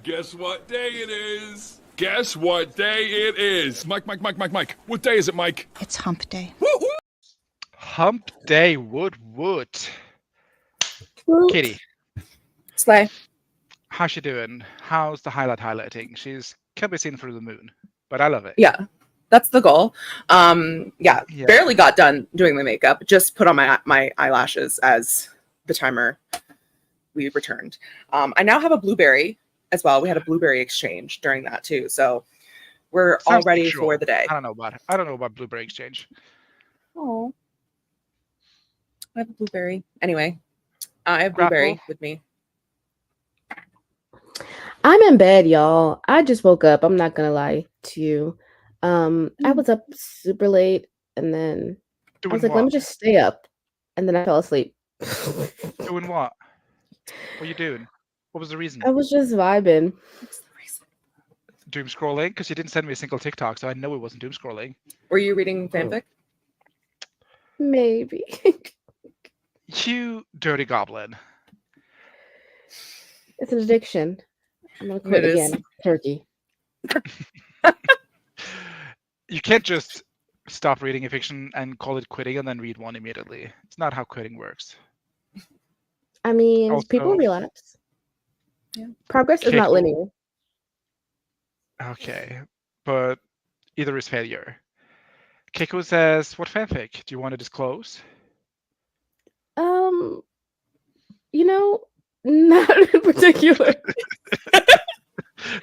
Guess what day it is? Guess what day it is? Mike. What day is it, Mike? It's hump day. Woo, woo. Hump day, woot. Kitty, Slay. how's she doing? How's the highlighting? She's can't be seen through the moon, but I love it. Yeah, that's the goal. Yeah. Barely got done doing the makeup. Just put on my eyelashes as the timer we returned. I now have a blueberry as well. We had a blueberry exchange during that too, so we're all Sounds ready sexual. for the day. I don't know about blueberry exchange. Oh, I have a blueberry. Anyway, I have blueberry Grapple. with me. I'm in bed, y'all. I just woke up. I'm not gonna lie to you. I was up super late, and then I Doing was like, what? let me just stay up, and then I fell asleep. Doing what? What are you doing? What was the reason? I was just vibing. What's the reason? Doom scrolling? Because you didn't send me a single TikTok, so I know it wasn't doom scrolling. Were you reading fanfic? Maybe. You dirty goblin. It's an addiction. I'm gonna quit It is. again. Turkey. You can't just stop reading a fiction and call it quitting and then read one immediately. It's not how quitting works. I mean, people Also- relapse. Yeah. Progress is not Keiko. linear. Okay, but either is failure. Keiko says, what fanfic? Do you want to disclose? Not in particular.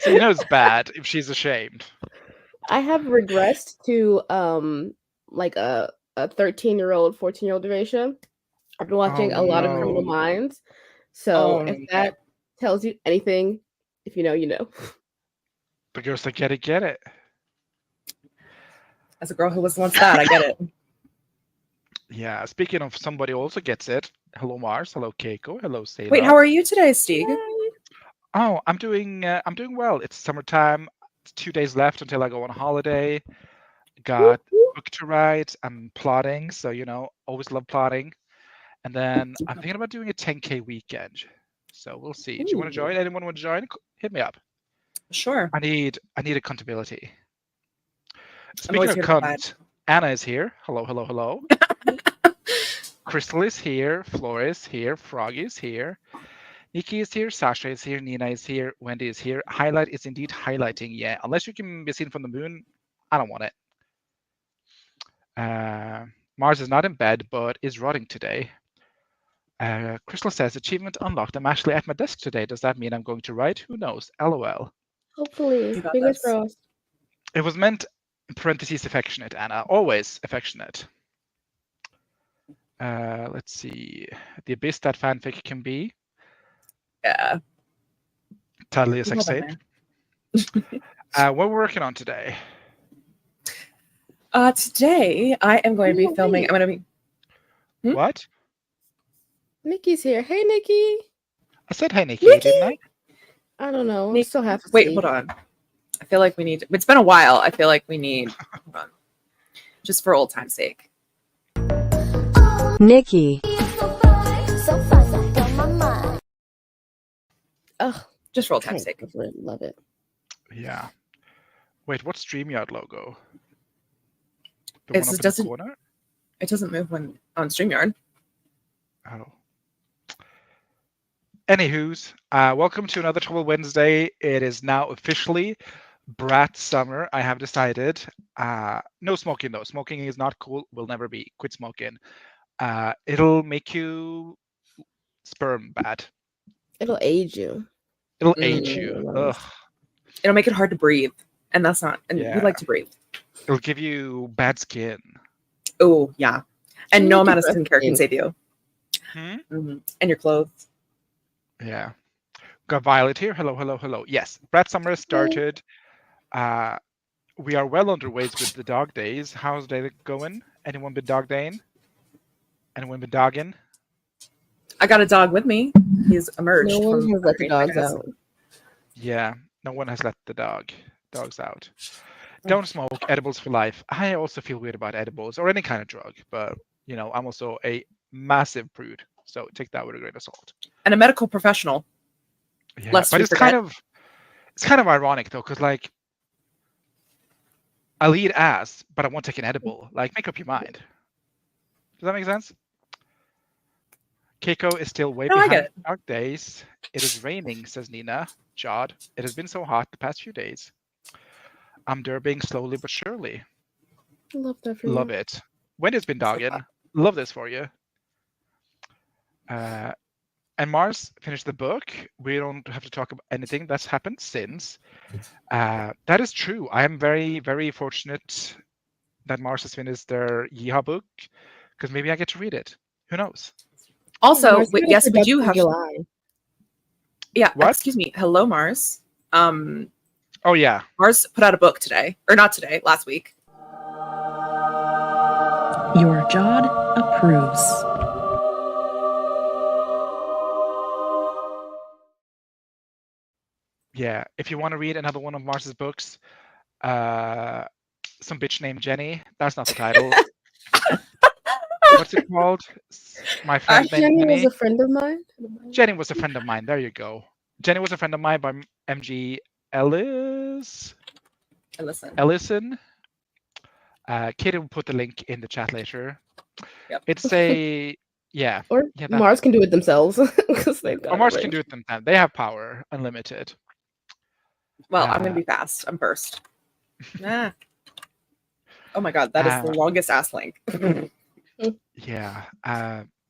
So you know it's bad if she's ashamed. I have regressed to like a 13-year-old, 14-year-old duration. I've been watching a lot of Criminal no. Minds. So Oh, if no. that tells you anything, if you know, you know. The girls that get it. As a girl who was once that, I get it. Yeah, speaking of somebody who also gets it. Hello Mars, hello Keiko, hello Sailor. Wait, how are you today, Stieg? Oh, I'm doing well. It's summertime. It's 2 days left until I go on holiday. Got a book to write. I'm plotting, so always love plotting. And then I'm thinking about doing a 10K weekend. So we'll see. Do you want to join? Anyone want to join? Hit me up. Sure. I need accountability. I'm always Speaking of here to provide. cunt, Anna is here. Hello. Crystal is here. Flora is here. Frog is here. Nikki is here. Sasha is here. Nina is here. Wendy is here. Highlight is indeed highlighting. Yeah, unless you can be seen from the moon, I don't want it. Mars is not in bed, but is rotting today. Crystal says, achievement unlocked. I'm actually at my desk today. Does that mean I'm going to write? Who knows? LOL. Hopefully. You got Fingers this. crossed. It was meant, in parentheses, affectionate, Anna. Always affectionate. Let's see. The abyss that fanfic can be. Yeah. Totally a We'll sex go tape. What we're working on today? Today I am going to be filming. I'm going to be. Hmm? What? Nikki's here. Hey, Nikki. I said hey, Nikki, Nikki! didn't I? I don't know. I'm Nick- still half asleep. Wait, hold on. I feel like we need. It's been a while. I feel like we need. Hold on. Just for old time's sake. Nikki. Ugh, Just for old time's sake. love it. Yeah. Wait, what's StreamYard logo? The It's- one up in it the doesn't- corner? It doesn't move when on StreamYard. Oh. Anywho's, welcome to another Trouble Wednesday. It is now officially Brat Summer. I have decided. No smoking though. Smoking is not cool. Will never be. Quit smoking. It'll make you sperm bad. It'll age you. It'll Mm. age you. Ugh. It'll make it hard to breathe, and that's not. And Yeah. we like to breathe. It'll give you bad skin. Oh yeah, and It'll no make amount you of skincare can breastfeed. save you. Hmm? And your clothes. Yeah. Got Violet here. Hello. Yes, Brat Summer has started. We are well underway with the dog days. How's they going? Anyone been dog daying? Anyone been dogging? I got a dog with me. He's emerged. No one from has let the underneath my dogs desk. out. Yeah, no one has let the dogs out. Don't smoke. Edibles for life. I also feel weird about edibles or any kind of drug, but I'm also a massive prude, so take that with a grain of salt. And a medical professional. Yeah, Lest but we it's forget. kind of It's kind of ironic though, because like I'll eat ass, but I won't take an edible. Like, make up your mind. Does that make sense? Keiko is still way No, I get behind it. dark days. It is raining, says Nina. Jod, it has been so hot the past few days. I'm derbing slowly but surely. I love that for Love you. it. Wendy's been dogging. Love this for you. And Mars finished the book. We don't have to talk about anything that's happened since. That is true. I am very, very fortunate that Mars has finished their Yeehaw book, because maybe I get to read it. Who knows? Also, Mars, you yes, gotta we put do that have. to July. Yeah, What? excuse me. Hello, Mars. Oh yeah. Mars put out a book today, or not today, last week. Your Jod approves. Yeah. If you want to read another one of Mars's books, some bitch named Jenny. That's not the title. What's it called? My friend named Jenny Jenny. was a friend of mine. Jenny was a friend of mine. There you go. Jenny was a friend of mine by M.G. Ellison. Katie will put the link in the chat later. Yep. It's a yeah. Or Yeah, that- Mars can do it themselves because they've got Or it Mars right. can do it themselves. They have power, unlimited. Well, I'm gonna be fast. I'm first. Ah. Oh my god, that is the longest ass link. Yeah.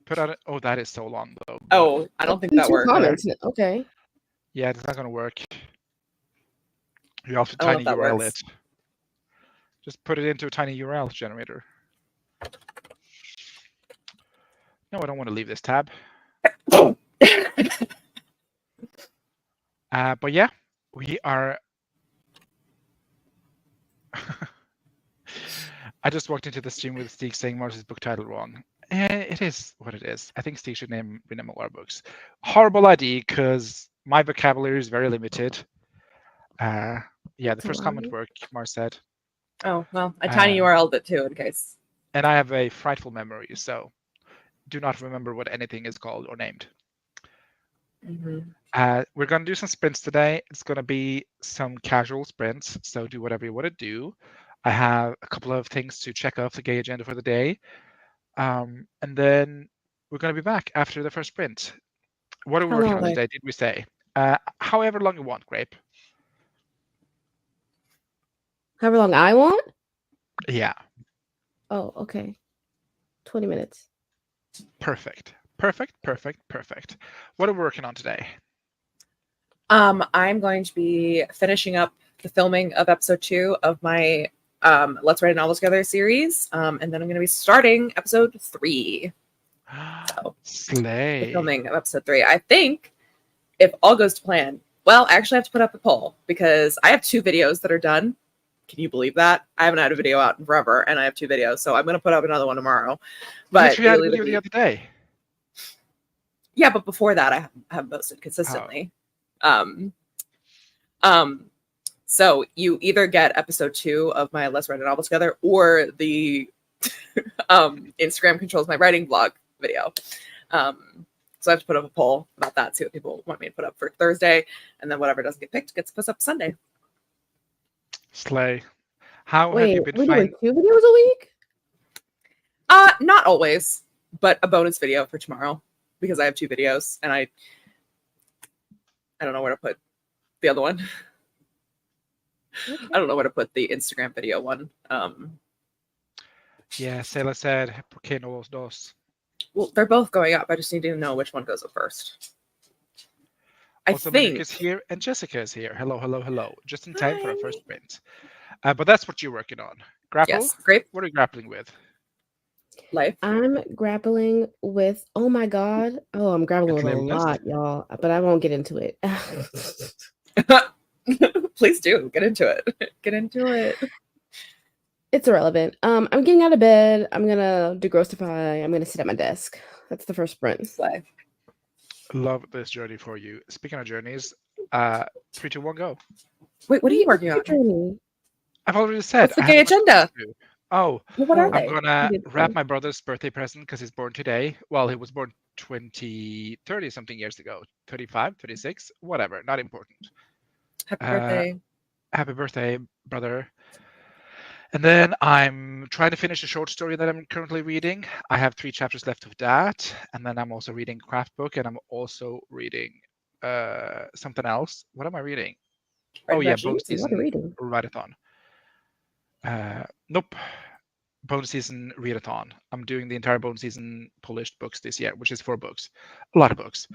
Put out. Oh, that is so long though. but- Oh, I don't think In that two works. comments. Okay. Yeah, it's not gonna work. You have to I don't know tiny if that URL works. it. Just put it into a tiny URL generator. No, I don't want to leave this tab. But yeah, we are. I just walked into the stream with Steve saying Mars's book title wrong. It is what it is. I think Steve should rename all our books. Horrible idea, because my vocabulary is very limited. Yeah, the That's first a comment lie. worked. Mars said, Oh, well, I tiny URL'd it too in case. and I have a frightful memory, so do not remember what anything is called or named. We're going to do some sprints today. It's going to be some casual sprints, so do whatever you want to do. I have a couple of things to check off the gay agenda for the day. And then we're going to be back after the first sprint. What are we How working on long? today, did we say? However long you want, Grape. However long I want. Yeah, Oh, okay. 20 minutes. perfect. Perfect. What are we working on today? I'm going to be finishing up the filming of episode 2 of my Let's Write a Novel Together series. And then I'm going to be starting episode 3. So, the Slay. filming of episode 3. I think if all goes to plan, well, I actually have to put up a poll because I have 2 videos that are done. Can you believe that? I haven't had a video out in forever, and I have 2 videos, so I'm going to put up another one tomorrow. But You had a it'll either video be- the other day. yeah, but before that, I haven't posted consistently. So you either get episode 2 of my Let's Write a Novel Together, or the Instagram controls my writing blog video. So I have to put up a poll about that, see what people want me to put up for Thursday, and then whatever doesn't get picked gets put up Sunday. Slay. How Wait, have you been we're finding? doing 2 videos a week? Not always, but a bonus video for tomorrow because I have 2 videos and I don't know where to put the other one. Okay. I don't know where to put the Instagram video one. Yeah, Sela said, "Por qué no los dos?" Well, they're both going up. I just need to know which one goes up first. I Also, think Monique is here and Jessica is here. Hello. Just in time for our first sprint. But that's what you're working on. Grapple? yes, great What are you grappling with? life. I'm grappling with, oh my God. Oh, I'm grappling with a Mental illness? lot, y'all, but I won't get into it. Please do get into it. Get into it. It's irrelevant. I'm getting out of bed. I'm gonna degrossify. I'm gonna sit at my desk. That's the first sprint. Life. Love this journey for you. Speaking of journeys, 3, 2, 1, go. Wait, what are you working on? Journey. I've already said. What's the I gay have a bunch agenda? to do. Oh, Well, what are Oh, they? I'm gonna did wrap fun. my brother's birthday present because he's born today. Well, he was born 30 something years ago. 35, 36, whatever, not important. Happy Uh, birthday. Happy birthday, brother. And then I'm trying to finish a short story that I'm currently reading. I have 3 chapters left of that. And then I'm also reading a craft book, and I'm also reading something else. What am I reading? Oh, yeah, bonus Jeez, what a season reading. readathon. Nope. Bonus season readathon. I'm doing the entire bonus season polished books this year, which is 4 books. A lot of books.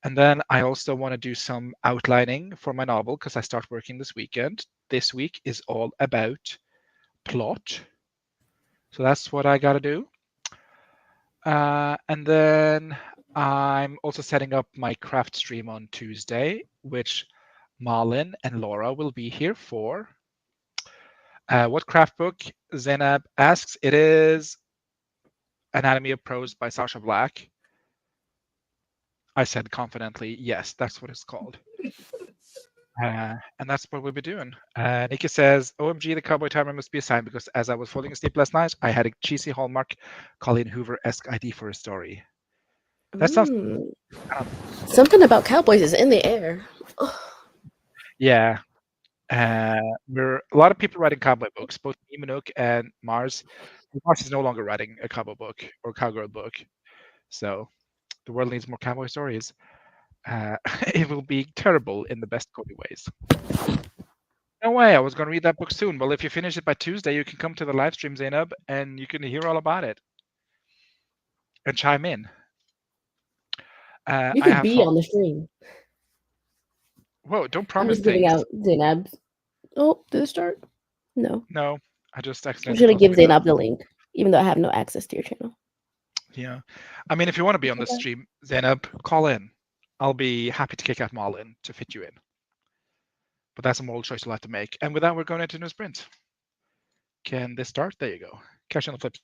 And then I also want to do some outlining for my novel because I start working this weekend. This week is all about plot. So that's what I got to do. And then I'm also setting up my craft stream on Tuesday, which Malin and Laura will be here for. What craft book? Zainab asks. It is Anatomy of Prose by Sasha Black. I said confidently, yes, that's what it's called. And that's what we'll be doing. Nikki says, OMG, the cowboy timer must be a sign because as I was falling asleep last night, I had a cheesy Hallmark Colleen Hoover-esque ID for a story. That sounds... Something about cowboys is in the air. Yeah. We're a lot of people writing cowboy books, both me, Minook, and Mars. Mars is no longer writing a cowboy book or cowgirl book. So the world needs more cowboy stories. It will be terrible in the best Cody ways. No way, I was going to read that book soon. Well, if you finish it by Tuesday, you can come to the live stream, Zainab, and you can hear all about it and chime in. You I could have be fun. on the stream. Whoa, don't I'm promise just giving things. out Zainab. Oh, did it start? No. No, I just I'm accidentally just gonna give posted it up. Zainab the link, even though I have no access to your channel. Yeah. I mean, if you want to be on the Okay. stream, Zainab, call in. I'll be happy to kick out Marlin to fit you in. But that's a moral choice you'll have to make. And with that, we're going into new sprint. Can this start? There you go. Catch you on the flip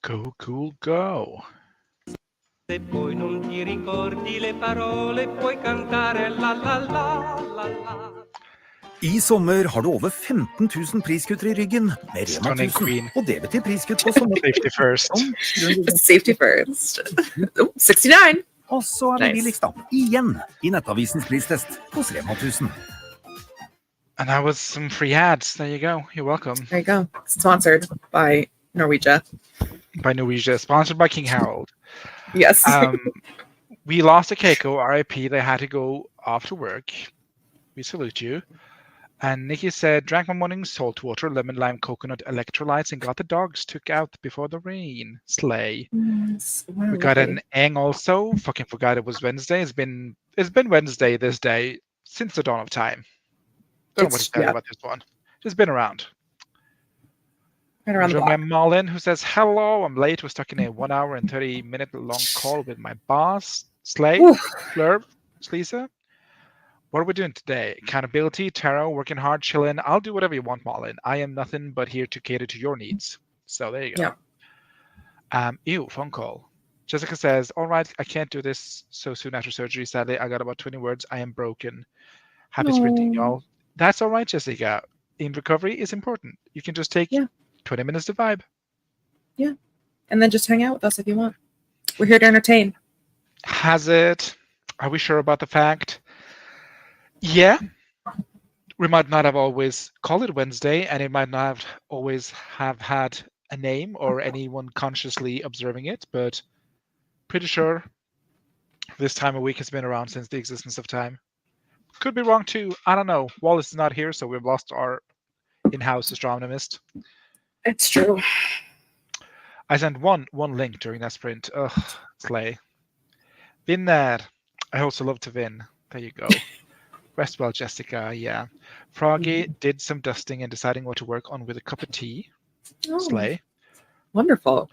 Go, cool, go. Se poi non ti ricordi le parole, puoi cantare la la la la la. I sommer har du over 15 000 priskutter i ryggen med Rema Stunning 1000, queen. og det betyr priskutt på sommer. Safety first. Safety first. Oh, 69. Og så er vi Nice. billigst da, igjen, i Nettavisens pristest hos Rema 1000. And that was some free ads. There you go. You're welcome. There you go. Sponsored by Norwegia. By Norwegia, sponsored by King Harold. Yes. We lost a Keiko, RIP. They had to go off to work. We salute you. And Nikki said, drank my morning salt water, lemon, lime, coconut, electrolytes, and got the dogs took out before the rain. Slay. We got an Eng also. Fucking forgot it was Wednesday. It's been Wednesday this day since the dawn of time. Don't know what to tell you about this one. Just been around. Right around the block. Malin, who says, hello, I'm late. We're stuck in a 1 hour and 30-minute long call with my boss. Slay, Flurb, Lisa. What are we doing today? Accountability, tarot, working hard, chilling. I'll do whatever you want, Malin. I am nothing but here to cater to your needs. So there you go. Yeah. Phone call. Jessica says, all right, I can't do this so soon after surgery. Sadly, I got about 20 words. I am broken. Happy sprinting, y'all. That's all right, Jessica. In recovery is important. You can just take 20 minutes to vibe. Yeah. And then just hang out with us if you want. We're here to entertain. Has it? Are we sure about the fact? Yeah. We might not have always called it Wednesday, and it might not have always have had a name or anyone consciously observing it, but pretty sure this time of week has been around since the existence of time. Could be wrong too. I don't know. Wallace is not here, so we've lost our in-house astronomist. It's true. I sent one link during that sprint. Ugh, slay. Been there. I also love to win. There you go. Rest well, Jessica. Yeah. Froggy did some dusting and deciding what to work on with a cup of tea. Slay. Wonderful.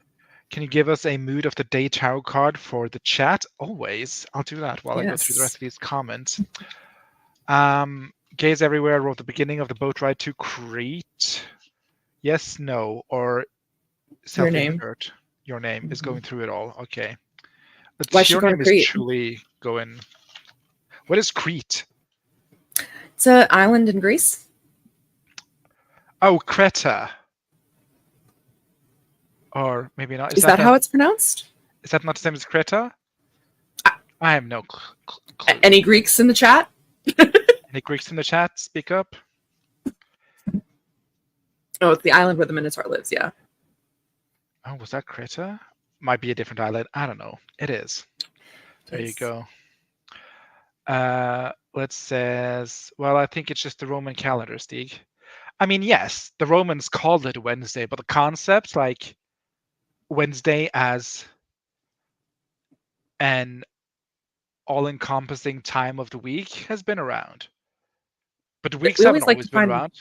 Can you give us a mood of the day tarot card for the chat? Always. I'll do that while I go through the rest of these comments. Gaze Everywhere wrote the beginning of the boat ride to Crete. Yes, no, or self-insert. Your name is going through it all. Okay. But your name is truly going. What is Crete? It's an island in Greece. Oh, Creta. Or maybe not. Is that how it's pronounced? Is that not the same as Creta? I have no clue. Any Greeks in the chat? Any Greeks in the chat? Speak up. Oh, it's the island where the Minotaur lives, yeah. Oh, was that Creta? Might be a different island. I don't know. It is. There you go. Let's says, well, I think it's just the Roman calendar, Stig. I mean, yes, the Romans called it Wednesday, but the concept, like Wednesday as an all-encompassing time of the week, has been around. But the weeks haven't always been around.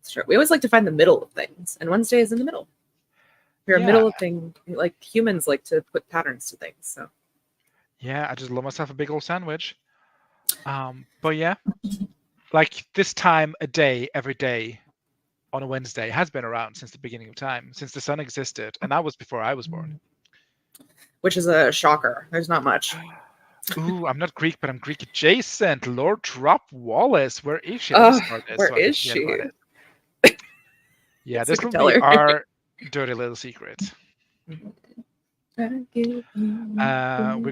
It's true. We always like to find the middle of things, and Wednesday is in the middle. We're a middle of thing. Like humans like to put patterns to things. So. Yeah, I just love myself a big old sandwich. But yeah, like this time a day, every day on a Wednesday has been around since the beginning of time, since the sun existed, and that was before I was born. Which is a shocker. There's not much. Ooh, I'm not Greek, but I'm Greek adjacent. Lord Drop Wallace, where is she? Where is she? Yeah, this will be our dirty little secret. We're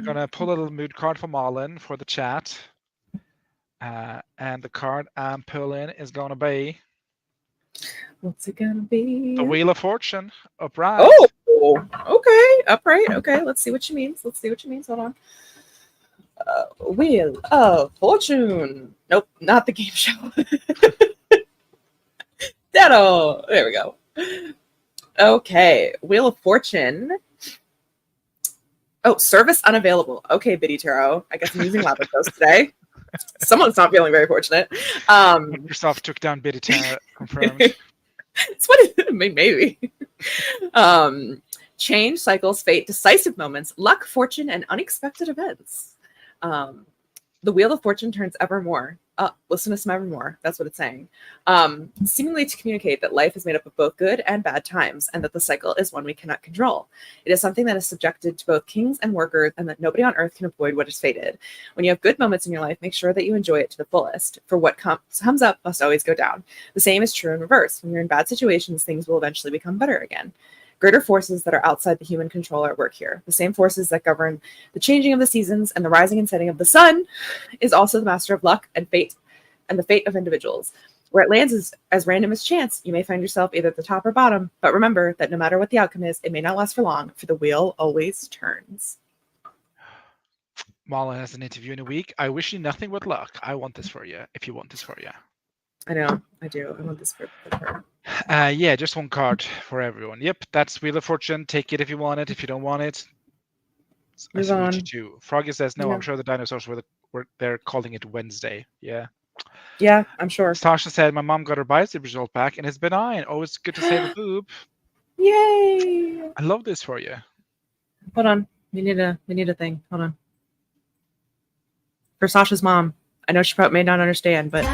gonna pull a little mood card from Marlon for the chat. And the card I'm pulling is gonna be. What's it gonna be? The Wheel of Fortune, upright. Oh, okay, upright. Okay, let's see what she means. Hold on. Wheel of Fortune. Nope, not the game show. Ditto. There we go. Okay, Wheel of Fortune. Oh, service unavailable. Okay, Biddy Tarot. I guess I'm using Lapithos today. Someone's not feeling very fortunate. Microsoft took down Biddy Tarot. Confirmed. It's what it, maybe. Change, cycles, fate, decisive moments, luck, fortune, and unexpected events. The wheel of fortune turns evermore. Listen to some evermore. That's what it's saying. Seemingly to communicate that life is made up of both good and bad times, and that the cycle is one we cannot control. It is something that is subjected to both kings and workers, and that nobody on earth can avoid what is fated. When you have good moments in your life, make sure that you enjoy it to the fullest. For what comes up must always go down. The same is true in reverse. When you're in bad situations, things will eventually become better again. Greater forces that are outside the human control are at work here. The same forces that govern the changing of the seasons and the rising and setting of the sun is also the master of luck and fate, and the fate of individuals. Where it lands is as random as chance. You may find yourself either at the top or bottom, but remember that no matter what the outcome is, it may not last for long, for the wheel always turns. Marlon has an interview in a week. I wish you nothing but luck. I want this for you, if you want this for you. I know, I do. I want this for her. Yeah, just one card for everyone. Yep, that's Wheel of Fortune. Take it if you want it. If you don't want it, I Move salute on. you too. Froggy says, no, Yeah. I'm sure the dinosaurs were they're calling it Wednesday. Yeah. Yeah, I'm sure. Sasha said, my mom got her biopsy result back and it's benign. Always good to save a boob. Yay! I love this for you. Hold on. We need a thing. Hold on. For Sasha's mom. I know she probably may not understand, but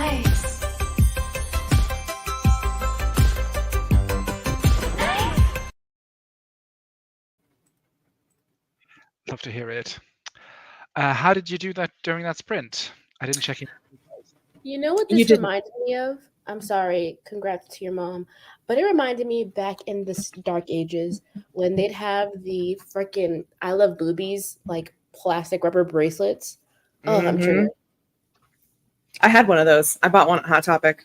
Love to hear it. How did you do that during that sprint? I didn't check in. You know what You this didn't. reminded me of? I'm sorry, congrats to your mom. But it reminded me back in the dark ages when they'd have the freaking I love boobies, like plastic rubber bracelets. Oh, I'm Mhm. triggered. I had one of those. I bought one at Hot Topic.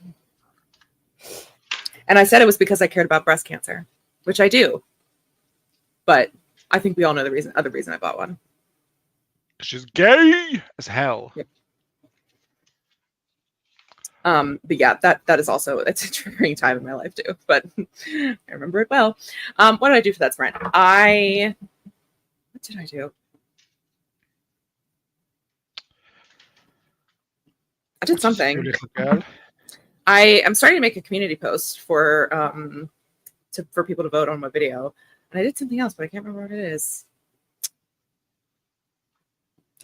And I said it was because I cared about breast cancer, which I do. But I think we all know the other reason I bought one. She's gay as hell. Yep. But yeah, that is also, it's a triggering time in my life too, but I remember it well. What did I do for that sprint? What did I do? I did something. You little girl. I am starting to make a community post for people to vote on my video, and I did something else, but I can't remember what it is.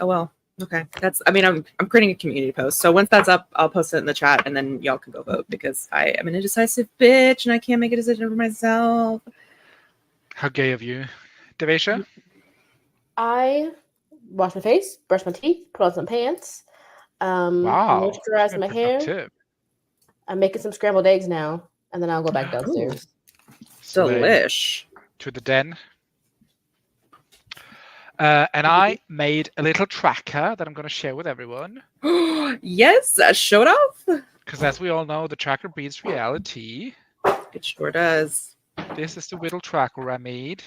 Oh well, okay. I'm creating a community post, so once that's up, I'll post it in the chat, and then y'all can go vote because I am an indecisive bitch and I can't make a decision for myself. How gay of you, Devesha? I wash my face, brush my teeth, put on some pants, Wow. moisturize my hair. Tip. I'm making some scrambled eggs now, and then I'll go back downstairs. Delish. To the den. And I made a little tracker that I'm going to share with everyone. Yes, show it off. Because as we all know, the tracker beats reality. It sure does. This is the little tracker I made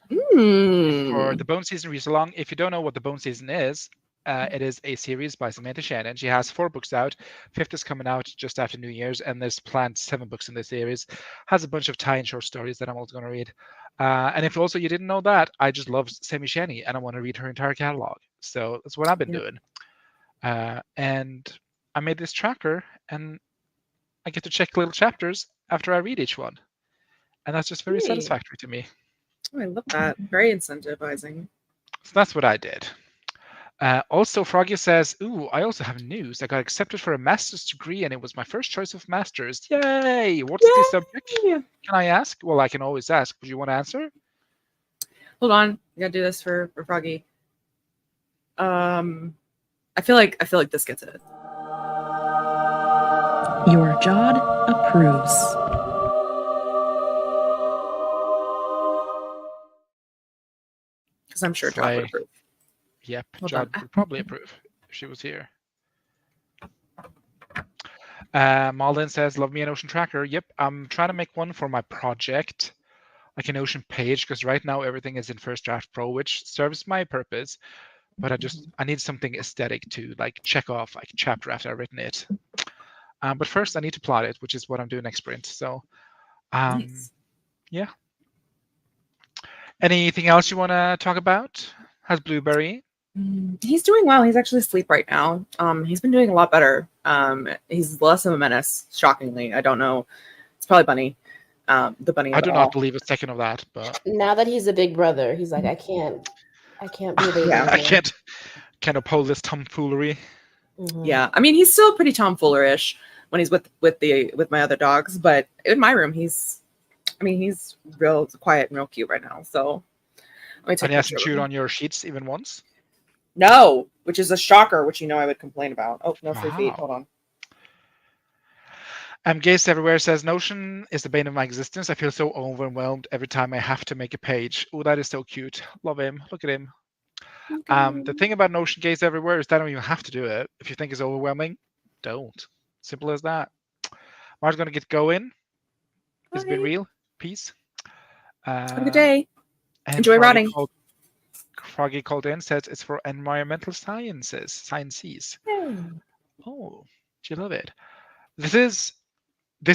Mm. for the Bone Season reads along. If you don't know what the Bone Season is, it is a series by Samantha Shannon. She has 4 books out. 5th is coming out just after New Year's, and there's planned 7 books in this series. Has a bunch of tie-in short stories that I'm also going to read. And if also you didn't know that, I just love Semi Shani, and I want to read her entire catalog. So that's what I've been doing. And I made this tracker, and I get to check little chapters after I read each one. And that's just very satisfactory to me. Oh, I love that. Very incentivizing. So that's what I did. Also, Froggy says, ooh, I also have news. I got accepted for a master's degree, and it was my first choice of master's. Yay! What's the subject? Can I ask? Well, I can always ask. Would you want to answer? Hold on. I gotta do this for Froggy. I feel like this gets it. Your Jod approves. Because I'm sure John would approve. Yep, Hold John on. would probably approve if she was here. Malden says, love me an ocean tracker. Yep, I'm trying to make one for my project, like an ocean page, because right now everything is in First Draft Pro, which serves my purpose. But I need something aesthetic to like check off like chapter after I've written it. But first I need to plot it, which is what I'm doing next sprint. So Nice. yeah. Anything else you want to talk about? How's Blueberry? He's doing well. He's actually asleep right now. He's been doing a lot better. He's less of a menace, shockingly. I don't know. It's probably Bunny. The bunny. I do not believe a second of that, but Now that he's a big brother, he's like, I can't be there. Yeah, I can't. Can uphold this tomfoolery. Mhm. Yeah, I mean, he's still pretty tomfoolerish when he's with my other dogs, but in my room, he's real quiet and real cute right now. So let me take And a he hasn't picture of chewed him. on your sheets even once. No, which is a shocker, which I would complain about. Oh, no free feet. Wow. Hold on. Gaze Everywhere says Notion is the bane of my existence. I feel so overwhelmed every time I have to make a page. Oh, that is so cute. Love him. Look at him. The thing about Notion Gaze Everywhere is that I don't even have to do it. If you think it's overwhelming, don't. Simple as that. Mar's gonna get going. It's been Bye. real. Peace. Have a good day. And Enjoy rotting. Froggy called in, says it's for environmental sciences. Oh, do you love it? This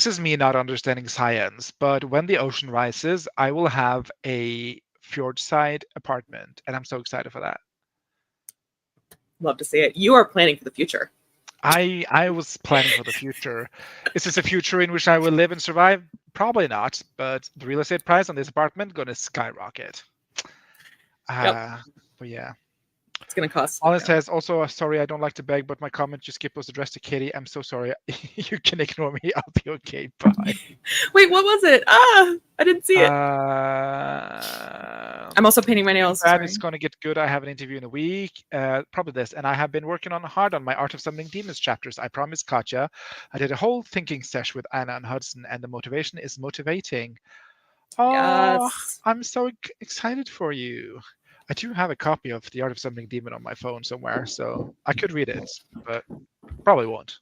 is me not understanding science, but when the ocean rises, I will have a fjordside apartment, and I'm so excited for that. Love to see it. You are planning for the future. I was planning for the future. Is this a future in which I will live and survive? Probably not, but the real estate price on this apartment gonna skyrocket. But yeah. It's gonna cost. Alan says, also, sorry, I don't like to beg, but my comment you skip was addressed to Katie. I'm so sorry. You can ignore me. I'll be okay. Bye. Wait, what was it? I didn't see it. I'm also painting my nails. That is going to get good. I have an interview in a week. Probably this. And I have been working hard on my Art of Summoning Demons chapters. I promised Katja. I did a whole thinking sesh with Anna and Hudson, and the motivation is motivating. Oh, Yes. I'm so excited for you. I do have a copy of The Art of Summoning Demon on my phone somewhere, so I could read it, but probably won't.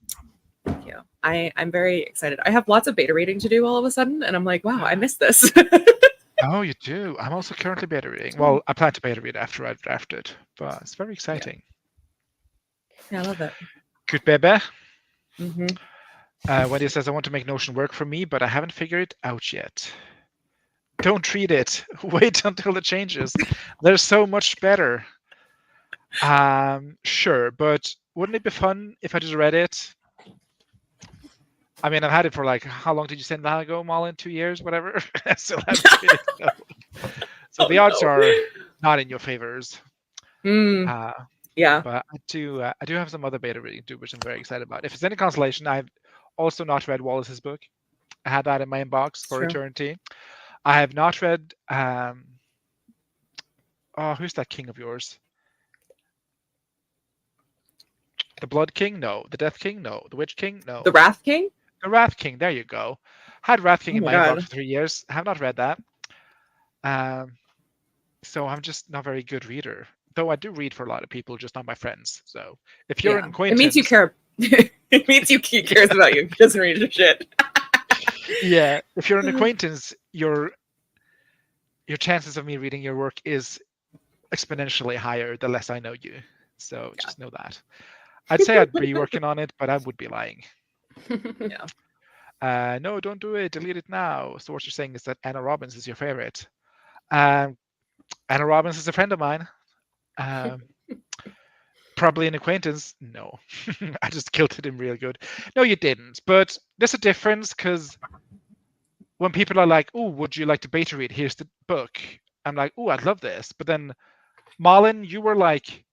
Thank you. I'm very excited. I have lots of beta reading to do all of a sudden, and I'm like, wow, I missed this. Oh, you do? I'm also currently beta reading. Well, I plan to beta read after I draft it, but it's very exciting. Yeah, I love it. Good baby. Mm-hmm. Wendy says, I want to make Notion work for me, but I haven't figured it out yet. Don't read it. Wait until it changes. They're so much better. Sure, but wouldn't it be fun if I just read it? I mean, I've had it for like, how long did you send that ago, Malin? 2 years, whatever? I still haven't read it. So the odds are not in your favors. Yeah. But I do have some other beta reading too, which I'm very excited about. If it's any consolation, I've also not read Wallace's book. I had that in my inbox for eternity. I have not read who's that king of yours? The Blood King? No. The Death King? No. The Witch King? No. The Wrath King? The Wrath King, there you go. Had Wrath King in my inbox for 3 years. Have not read that. So I'm just not a very good reader. Though I do read for a lot of people, just not my friends. So if you're an acquaintance, it means you care. It means he cares about you. He doesn't read your shit. Yeah, if you're an acquaintance, your chances of me reading your work is exponentially higher the less I know you. So just know that. I'd say I'd be working on it, but I would be lying. Yeah. No, don't do it. Delete it now. So what you're saying is that Anna Robbins is your favorite. Anna Robbins is a friend of mine. Probably an acquaintance. No, I just guilted him real good. No, you didn't. But there's a difference because when people are like, "Oh, would you like to beta read? Here's the book." I'm like, "Oh, I'd love this." But then, Malin, you were like,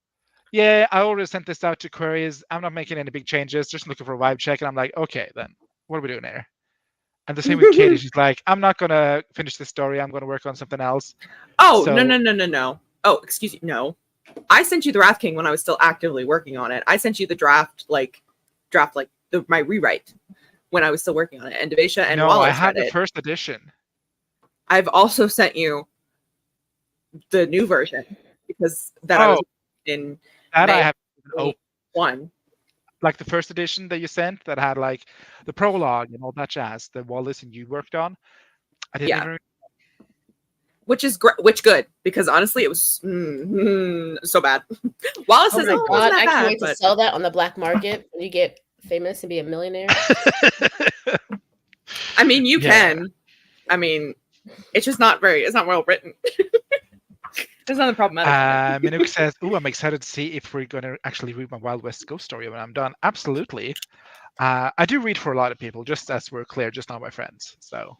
"Yeah, I already sent this out to queries. I'm not making any big changes. Just looking for a vibe check." And I'm like, "Okay, then what are we doing here?" And the same with Katie. She's like, "I'm not gonna finish this story. I'm gonna work on something else." Oh, so... no. Oh, excuse me. No, I sent you the Wrath King when I was still actively working on it. I sent you the draft my rewrite when I was still working on it. And Devasia and Wallace I had read the it. first edition. I've also sent you the new version because that I was in that May I have one. Like the first edition that you sent that had like the prologue and all that jazz that Wallace and you worked on. I didn't even... Which is great, good because honestly, it was so bad. Wallace says, "Oh my God, I can't wait to sell that on the black market when you get famous and be a millionaire." I mean, you can. I mean, it's just not well written. There's nothing problematic. Minuk says, "Oh, I'm excited to see if we're going to actually read my Wild West ghost story when I'm done." Absolutely. I do read for a lot of people, just as we're clear, just not my friends. So.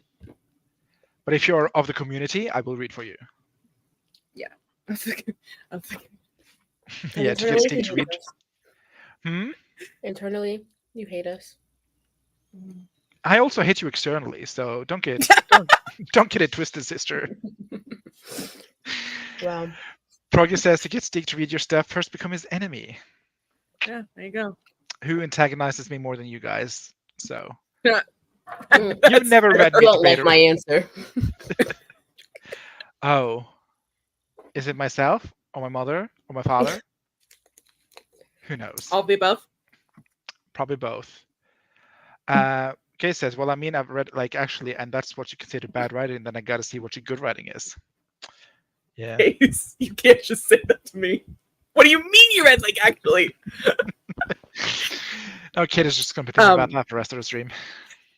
But if you're of the community, I will read for you. Yeah. Yeah, to get Internally, Steve to you read. hate us. Hmm? Internally, you hate us. I also hate you externally, so don't get it twisted, sister. Wow. Froggy says to get Steve to read your stuff, first become his enemy. Yeah, there you go. Who antagonizes me more than you guys? So Mm, you've never read I me don't like debater. my answer. Oh, is it myself or my mother or my father? Who knows? All of the above. Probably both. Kay says, well, I mean, I've read, like, actually, and that's what you consider bad writing, then I gotta see what your good writing is. Yeah. You can't just say that to me. What do you mean you read, like, actually? No, Kate is just gonna be thinking about that for the rest of the stream.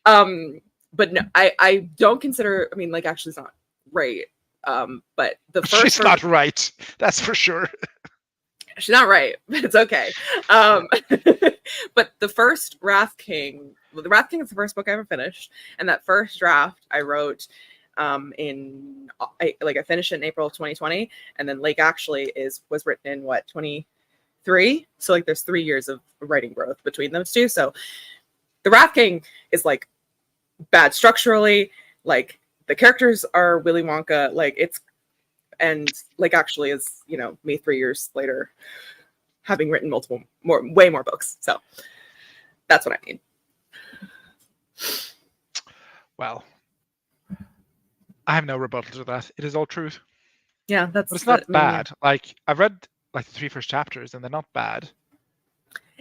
But no, I don't consider, I mean, like, actually it's not right. But the first She's not right, that's for sure. she's not right, but it's okay. But the first Wrath King, well, the Wrath King is the first book I ever finished, and that first draft I wrote I finished it in April of 2020, and then Lake actually was written in 23. So like there's 3 years of writing growth between those two. So the Wrath King is like bad structurally, like the characters are Willy Wonka, like it's, and like actually is, you know, me 3 years later having written way more books. So that's what I mean. Well, I have no rebuttal to that. It is all truth. Yeah, But it's not bad. Like, I've read like the 3 first chapters and they're not bad.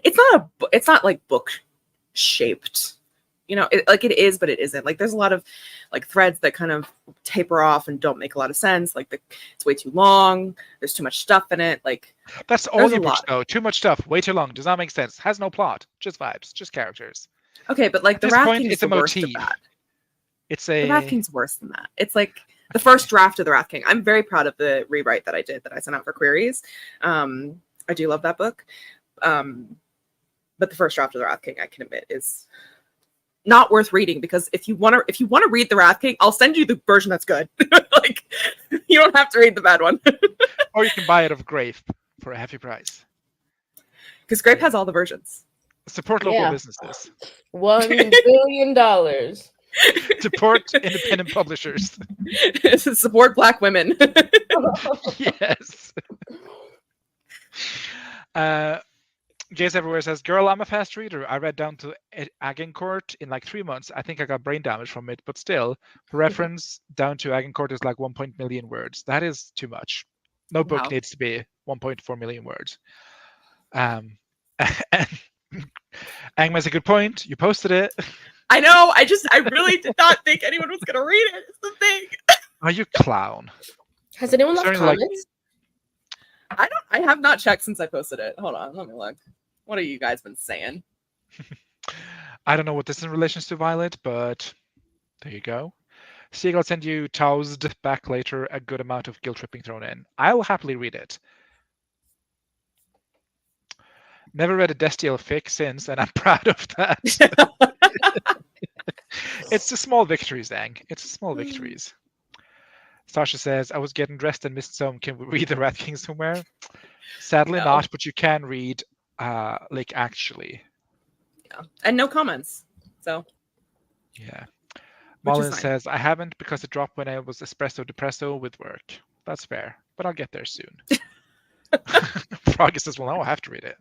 It's not like book shaped, you know, it is, but it isn't. Like there's a lot of like threads that kind of taper off and don't make a lot of sense. Like it's way too long. There's too much stuff in it. Like that's all your books though. Too much stuff, way too long. Does not make sense. Has no plot. Just vibes. Just characters. Okay, but like At the this Wrath point, King is it's a the worst of motif. that. The Wrath King's worse than that. It's like the first draft of the Wrath King. I'm very proud of the rewrite that I did, that I sent out for queries. I do love that book. But the first draft of the Wrath King, I can admit, is not worth reading, because if you want to read the Wrath King, I'll send you the version that's good. Like you don't have to read the bad one. Or you can buy it of Grape for a hefty price. Because Grape has all the versions. Support local businesses. $1 billion. Support independent publishers. Support Black women. Yes. Jace Everywhere says, girl, I'm a fast reader. I read down to Agincourt in like 3 months. I think I got brain damage from it, but still, for reference, down to Agincourt is like 1 million words. That is too much. No book needs to be 1.4 million words. And Angma's a good point. You posted it. I know. I really did not think anyone was gonna read it. It's the thing. Are you clown? Has anyone left comments? I have not checked since I posted it. Hold on, let me look. What have you guys been saying? I don't know what this is in relation to, Violet, but there you go. Sieg, I'll send you Toused back later, a good amount of guilt tripping thrown in. I'll happily read it. Never read a Destiel fic since, and I'm proud of that. It's the small victories, Ang. It's the small victories. Sasha says, I was getting dressed and missed some. Can we read the Rat King somewhere? Sadly not, but you can read like actually. Yeah. And no comments. So yeah. Mullen says, I haven't because it dropped when I was espresso depresso with work. That's fair, but I'll get there soon. Froggy says, well, no, I have to read it.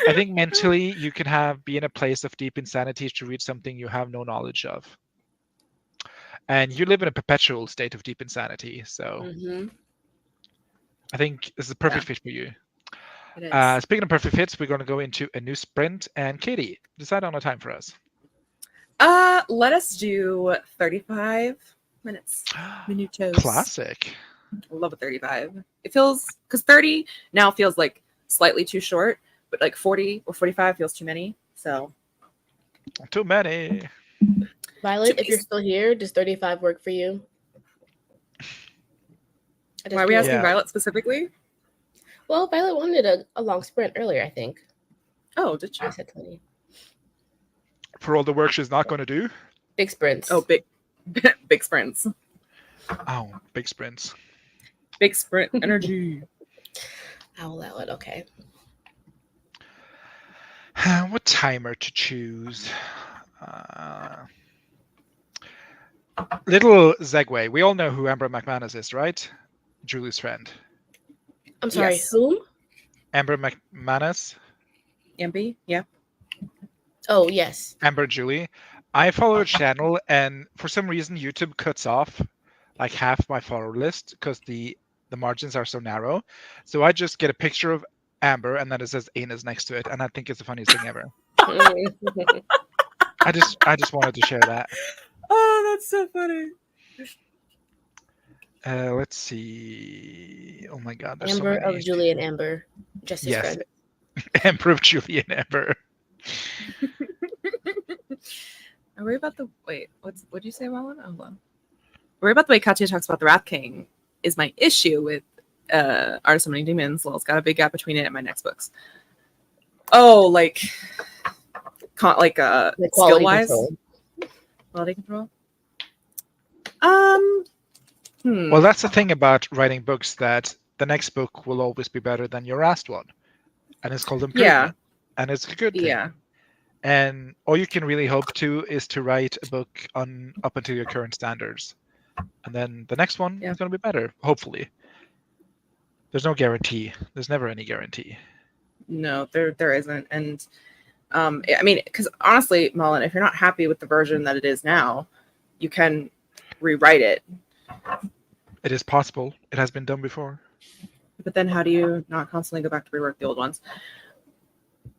I think mentally you can be in a place of deep insanity to read something you have no knowledge of. And you live in a perpetual state of deep insanity, so I think this is a perfect fit for you. Speaking of perfect fits, we're going to go into a new sprint. And Katie, decide on a time for us. Let us do 35 minutes. Minutos. Classic. I love a 35. It feels, because 30 now feels like slightly too short, but like 40 or 45 feels too many. So too many. Violet, if you're still here, does 35 work for you? Why are we asking Violet specifically? Well, Violet wanted a long sprint earlier, I think. Oh, did she? I said 20. For all the work she's not going to do? Big sprints. Oh, big sprints. Oh, big sprints. Big sprint energy. I'll allow it. Okay. What timer to choose? Little segue. We all know who Amber McManus is, right? Julie's friend. I'm sorry. Yes. Whom? Amber McManus. Ambi? Yeah. Oh yes. Amber Julie. I follow her channel, and for some reason, YouTube cuts off like half my follower list because the margins are so narrow. So I just get a picture of Amber, and then it says anus next to it, and I think it's the funniest thing ever. I just wanted to share that. Oh, that's so funny. Let's see. Oh my God, there's Amber so many. of Julie and Amber, Jess's Yes, friend. Amber of Julie and Amber. I worry about the what do you say, Marlon? Oh, well. I worry about the way Katya talks about the Wrath King is my issue with Art of Summoning Demons. Well, it's got a big gap between it and my next books. Oh, like The skill quality wise, control. quality control. Well, that's the thing about writing books, that the next book will always be better than your last one, and it's called improvement, and it's a good thing. Yeah. And all you can really hope to is to write a book on up until your current standards, and then the next one is going to be better, hopefully. There's no guarantee. There's never any guarantee. No, there isn't. And I mean, because honestly, Mullen, if you're not happy with the version that it is now, you can rewrite it. It is possible. It has been done before. But then how do you not constantly go back to rework the old ones?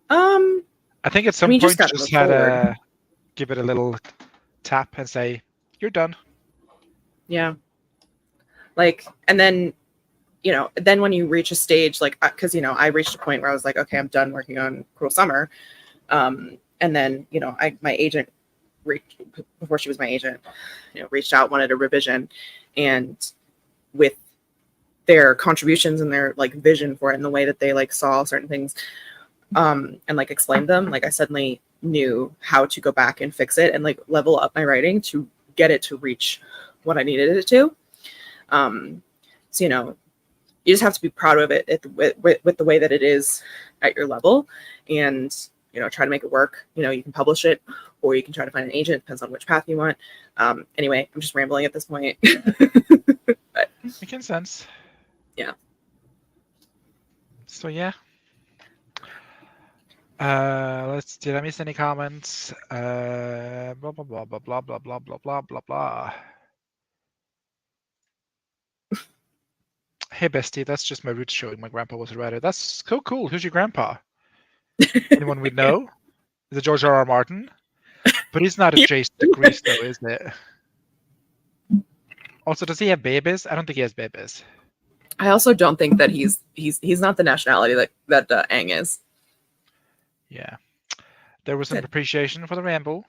I think at some you point just you just gotta had move to forward. give it a little tap and say, you're done. Yeah. Like, and then, then when you reach a stage, like, because, I reached a point where I was like, okay, I'm done working on Cruel Summer. And then, my agent, before she was my agent, reached out, wanted a revision. And with their contributions and their like vision for it and the way that they like saw certain things and like explained them, like I suddenly knew how to go back and fix it and like level up my writing to get it to reach what I needed it to. So you just have to be proud of it with the way that it is at your level, and try to make it work. You can publish it, or you can try to find an agent. Depends on which path you want. Anyway, I'm just rambling at this point. But, Making sense. Yeah. So yeah. Did I miss any comments? Blah blah blah blah blah blah blah blah blah blah blah. Hey bestie, that's just my roots showing my grandpa was a writer. That's so cool. Who's your grandpa? Anyone we know? Is it George R.R. Martin? But he's not adjacent to Greece though, is it? Also, does he have babies? I don't think he has babies. I also don't think that he's not the nationality that Aang is. Yeah. There was some appreciation for the ramble.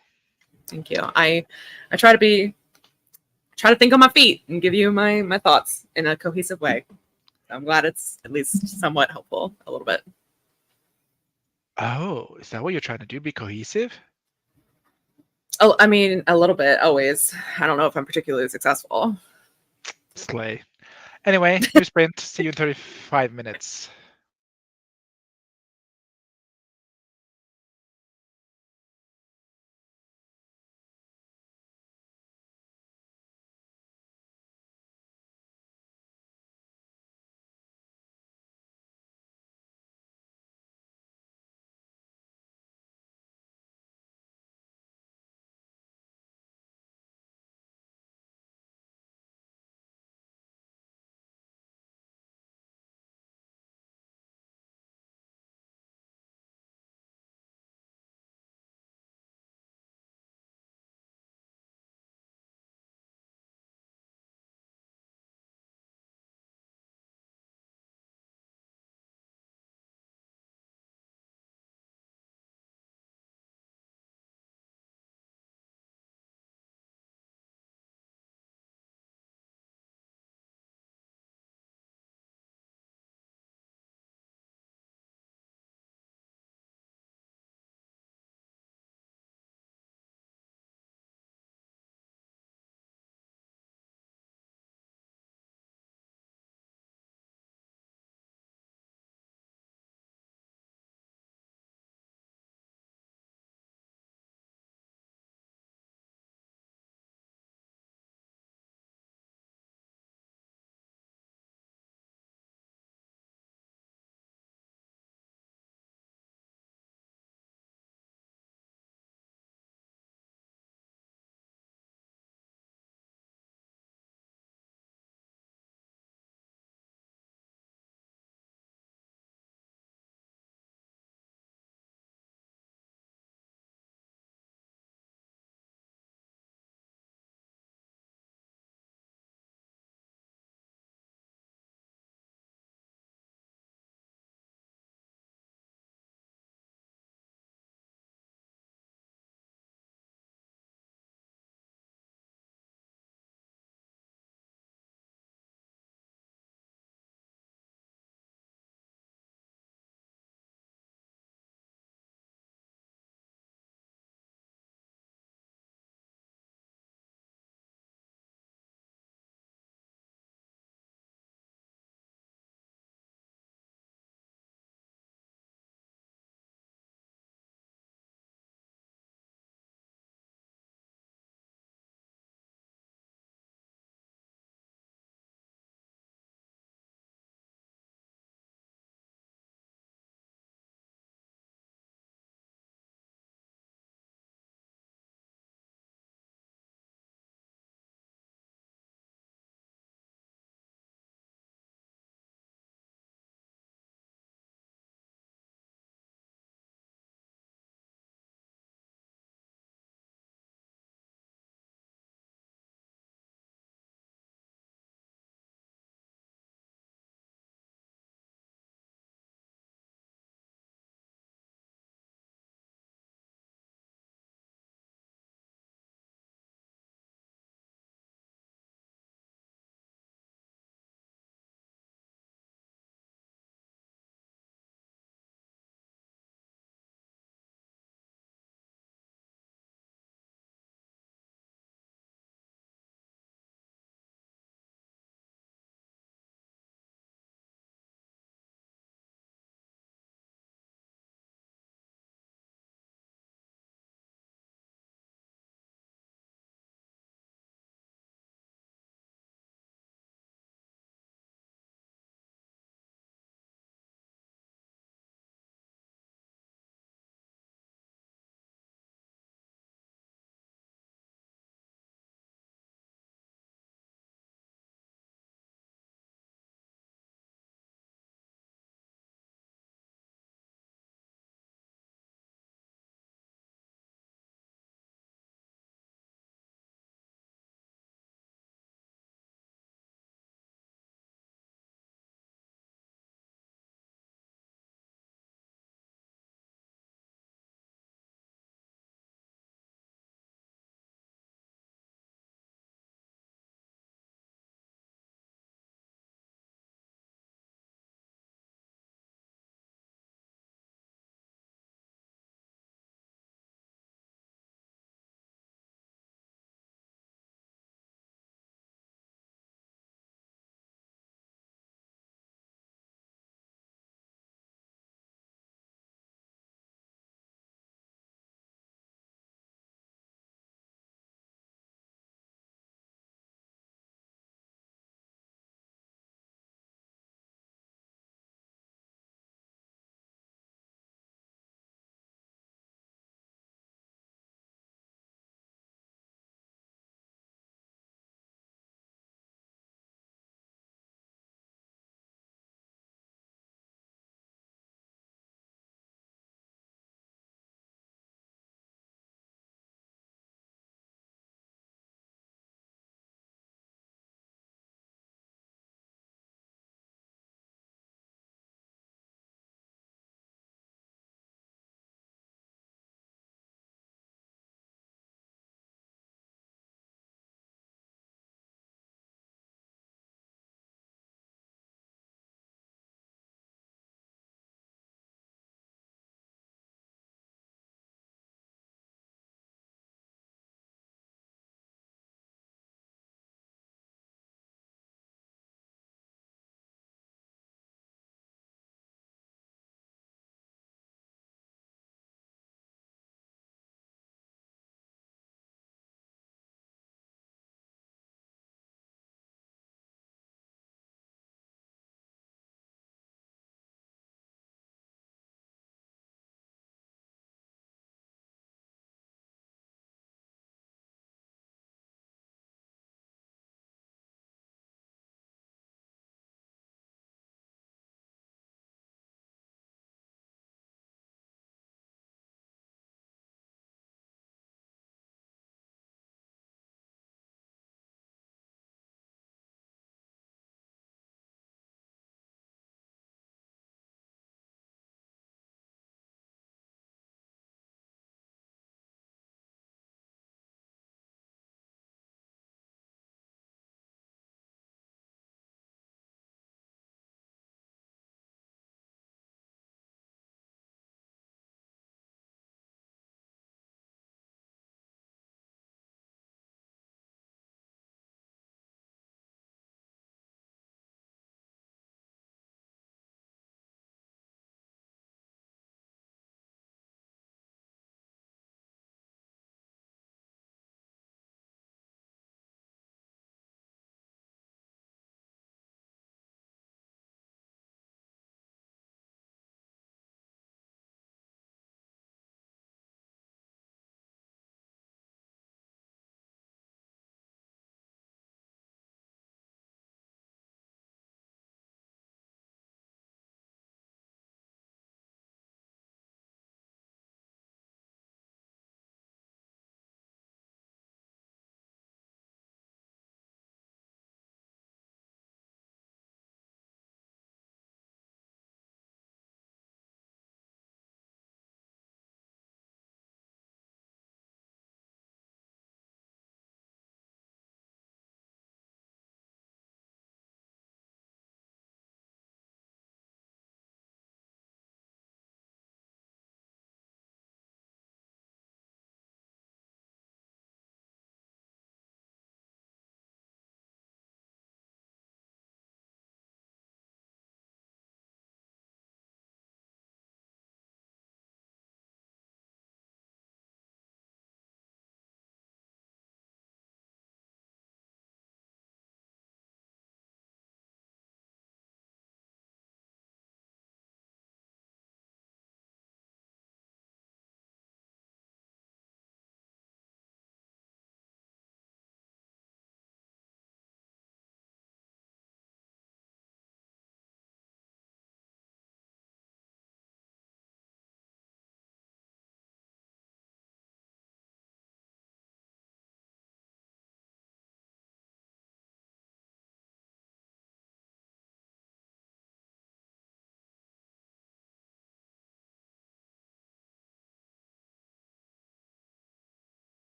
Thank you. I try to think on my feet and give you my thoughts in a cohesive way. I'm glad it's at least somewhat helpful a little bit. Oh, is that what you're trying to do? Be cohesive? Oh, I mean, a little bit, always. I don't know if I'm particularly successful. Slay. Anyway, new sprint. See you in 35 minutes.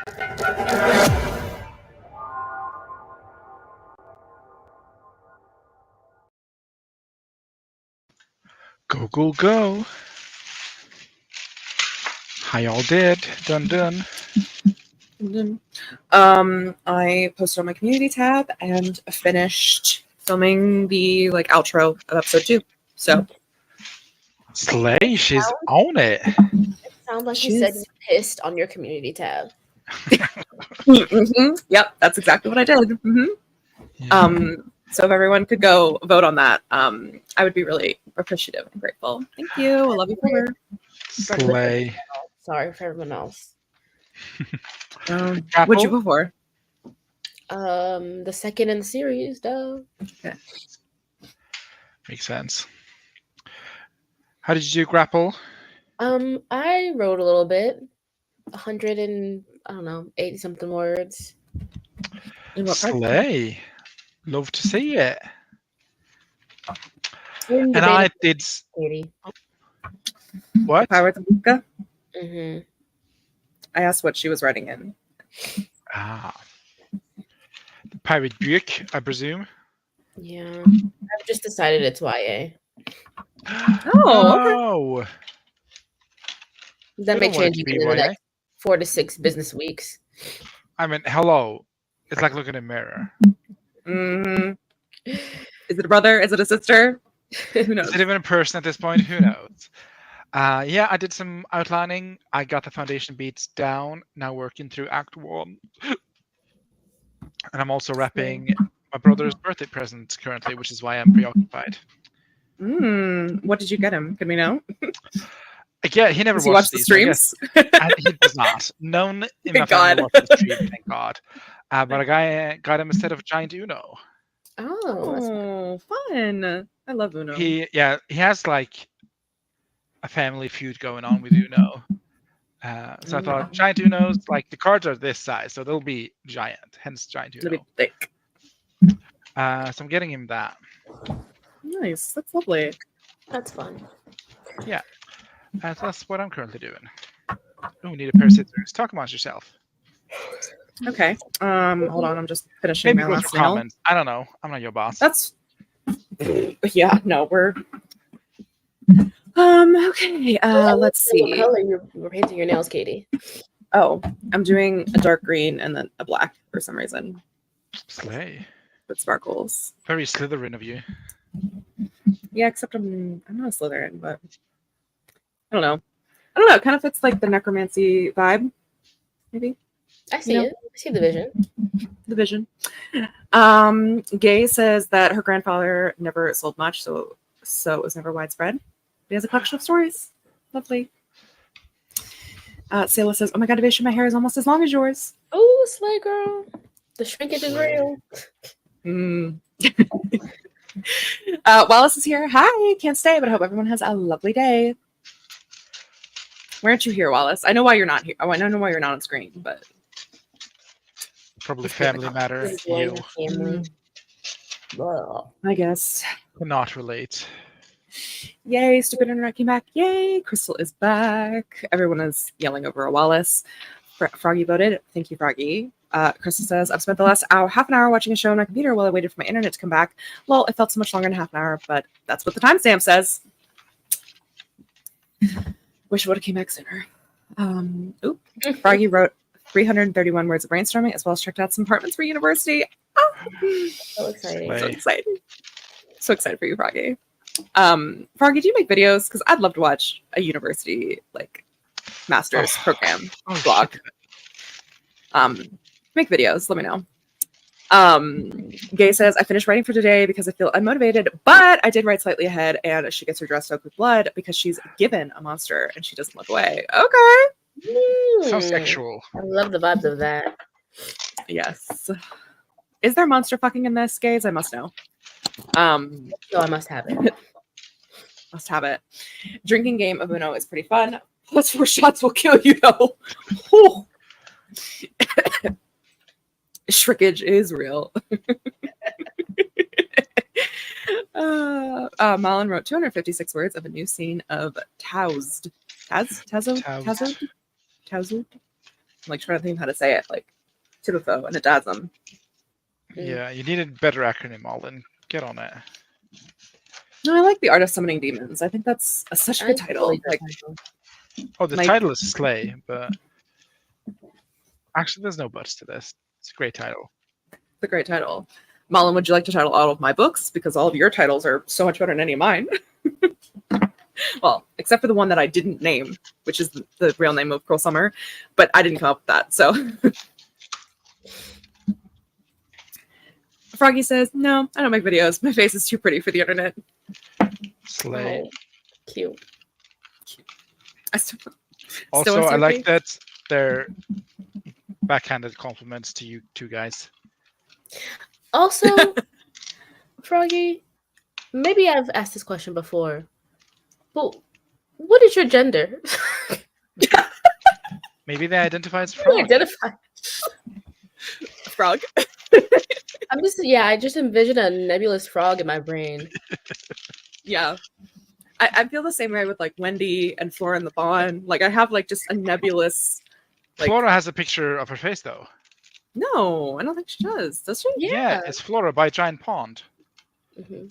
Go, go, go. How y'all did? Dun dun. I posted on my community tab and finished filming the outro of episode 2. So Slay, she's on it. Sounds like you said you pissed on your community tab. Yep, that's exactly what I did. Yeah. So if everyone could go vote on that, I would be really appreciative and grateful. Thank you. I love you forever. Slay. Sorry for everyone else. What'd you vote for? The second in the series, though. Okay. Makes sense. How did you do, Grapple? I wrote a little bit, 100 and 80 something words. Slay. Love to see it. And I did. Katie. If What? I were to Luca, Mm-hmm. I asked what she was writing in. The pirate book, I presume. Yeah, I've just decided it's YA. Oh, okay. That I may don't want it change to again be in the YA. next 4 to 6 business weeks. I mean, hello. It's like looking in a mirror. Mm-hmm. Is it a brother? Is it a sister? Who knows? Is it even a person at this point? Who knows? Yeah, I did some outlining. I got the foundation beats down. Now working through Act 1. And I'm also wrapping my brother's birthday present currently, which is why I'm preoccupied. What did you get him? Can we know? Yeah, he never Does he watch watched the these, so I guess- streams? he does not. None in my Thank family God. watches the stream, thank God. But a guy got him a set of giant Uno. Oh, Fun. I love Uno. He has like a family feud going on with Uno. So I thought giant Unos, like the cards are this size, so they'll be giant, hence giant It'll be Uno. thick. So I'm getting him that. Nice. That's lovely. that's fun. Yeah. So that's what I'm currently doing. Oh, we need a pair of scissors. Talk amongst yourself. Okay. Hold on. I'm just finishing Maybe my go last through nail. comments. I don't know. I'm not your boss. That's yeah. No, we're okay. Let's What see. color you were painting your nails, Katie? Oh, I'm doing a dark green and then a black for some reason. Slay. With sparkles. Very Slytherin of you. Yeah, except I'm not a Slytherin, but I don't know. It kind of fits like the necromancy vibe, maybe. I see You know? it. I see the vision. The vision. Gay says that her grandfather never sold much, so it was never widespread. He has a collection of stories. Lovely. Sayla says, "Oh my god, Evasion, my hair is almost as long as yours." Oh, slay girl. The shrinkage is real. Wallace is here. Hi, can't stay, but I hope everyone has a lovely day. Why aren't you here, Wallace? I know why you're not here. Oh, I know why you're not on screen, but Probably family matter. You Family. Well, I guess. cannot relate. Yay, stupid internet came back. Yay, Crystal is back. Everyone is yelling over a Wallace. Froggy voted. Thank you, Froggy. Crystal says, I've spent the last half an hour watching a show on my computer while I waited for my internet to come back. Well, it felt so much longer than half an hour, but that's what the timestamp says. Wish it would have came back sooner. Froggy wrote 331 words of brainstorming, as well as checked out some apartments for university. Oh, so exciting. Slay. so excited. So excited for you, Froggy. Froggy, do you make videos? Because I'd love to watch a university master's program blog. Shit. Make videos. Let me know. Gay says, I finished writing for today because I feel unmotivated, but I did write slightly ahead, and she gets her dress soaked with blood because she's given a monster and she doesn't look away. Okay. So sexual. I love the vibes of that. Yes. Is there monster fucking in this, gays? I must know. So I must have it. Must have it. Drinking game of Uno is pretty fun. Plus 4 shots will kill you, though. Whew. Shrinkage is real. Malin wrote 256 words of a new scene of Taused. Taused? like trying to think how to say it, like Tibifo and Adasm. Yeah, you need a better acronym, Alden. Get on it. No, I like the Art of Summoning Demons. I think that's such a good I title. really Like, don't know. Oh, the Like- title is Slay, but actually, there's no buts to this. It's a great title. it's a great title. Malin, would you like to title all of my books? Because all of your titles are so much better than any of mine. Well, except for the one that I didn't name, which is the real name of Cruel Summer, but I didn't come up with that. So Froggy says, no, I don't make videos. My face is too pretty for the internet. Slay. Oh, cute. I still Also, want to I see like your that they're backhanded compliments to you two guys. Also, Froggy, maybe I've asked this question before, but what is your gender? Maybe they identify as How do you frog. identify? frog. I just envision a nebulous frog in my brain. Yeah. I feel the same way with like Wendy and Flora and the Fawn. Like I have like just a nebulous. Like, Flora has a picture of her face, though. no, I don't think she does. Does she? Yeah. It's Flora by a giant pond. Mhm.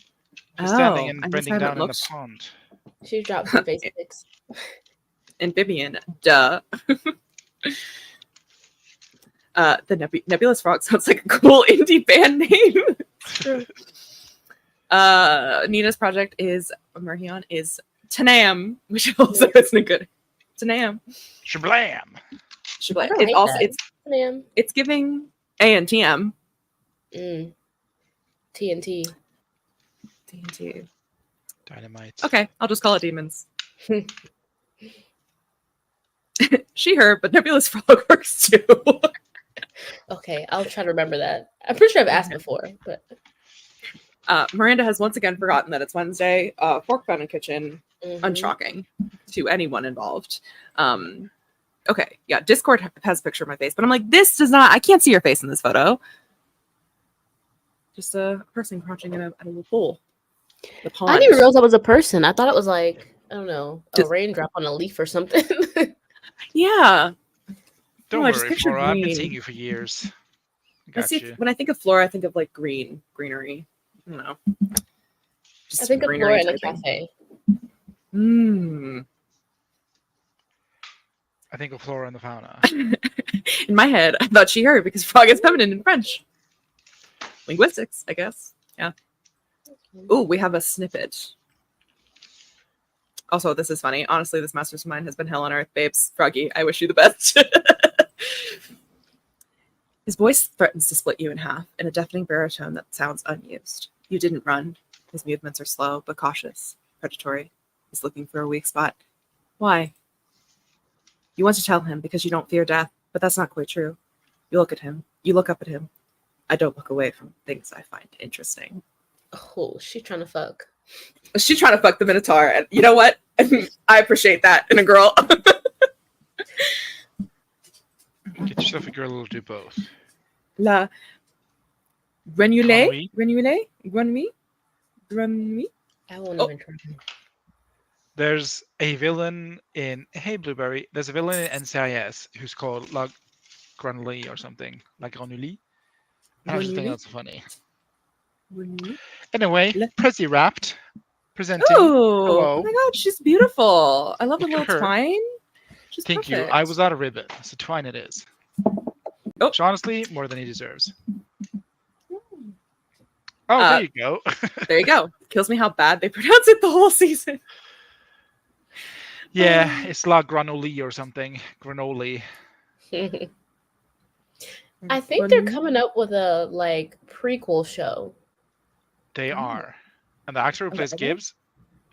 She's standing Oh, and I just bending haven't down in the looked. pond. She dropped some face pics. Amphibian. Duh. The Nebulous Frog sounds like a cool indie band name. True. Nina's project is Merhion is Tanam, which also isn't a good Tanam. Shablam! Shabla- I don't It hate also that. Ma'am. it's giving A and TM. TNT. TNT. Dynamite. Okay, I'll just call it demons. She, her, but Nebulous Frog works too. Okay, I'll try to remember that. I'm pretty sure I've asked before, but Miranda has once again forgotten that it's Wednesday. Fork found in kitchen. mhm. Unshocking to anyone involved. Okay, yeah, Discord has a picture of my face, but I'm like, this does not. I can't see your face in this photo. Just a person crouching in a little pool. The pond. I didn't even realize I was a person. I thought it was like, I don't know, a Just- raindrop on a leaf or something. Yeah. Don't I just worry, pictured Flora. I've been green. seeing you for years. I Got see, you. when I think of Flora, I think of like greenery. I don't know. Just I think of greenery Flora in a type thing. cafe. I think of Flora and the fauna. In my head, I thought she heard because frog is feminine in French. Linguistics, I guess. Yeah. Ooh, we have a snippet. Also, this is funny. Honestly, this master's mind has been hell on earth, babes. Froggy, I wish you the best. His voice threatens to split you in half in a deafening baritone that sounds unused. You didn't run. His movements are slow but cautious, predatory. He's looking for a weak spot. Why? You want to tell him because you don't fear death, but that's not quite true. You look at him. You look up at him. I don't look away from things I find interesting. Oh, she's trying to fuck. She's trying to fuck the Minotaur, and you know what? I appreciate that in a girl. Get yourself a girl who'll do both. La Renouille? Grenouille? Grenouille? I won't Oh. even try. There's a villain in Hey Blueberry. There's a villain in NCIS who's called La Grenouille or something. La Grenouille. I just think Grenouille? that's funny. Renouille? Anyway, Le- Prezi Wrapped presenting. Oh, Hello. oh my god, she's beautiful. I love the Look at little her. twine. She's Thank you. perfect. I was out of ribbon, so twine it is. Oh. Which honestly, more than he deserves. Oh, Uh, there you go. There you go. Kills me how bad they pronounce it the whole season. Yeah, it's La Grenouille or something. Grenouille. I think they're coming up with a like prequel show. They are. And the actor who plays Okay. Gibbs,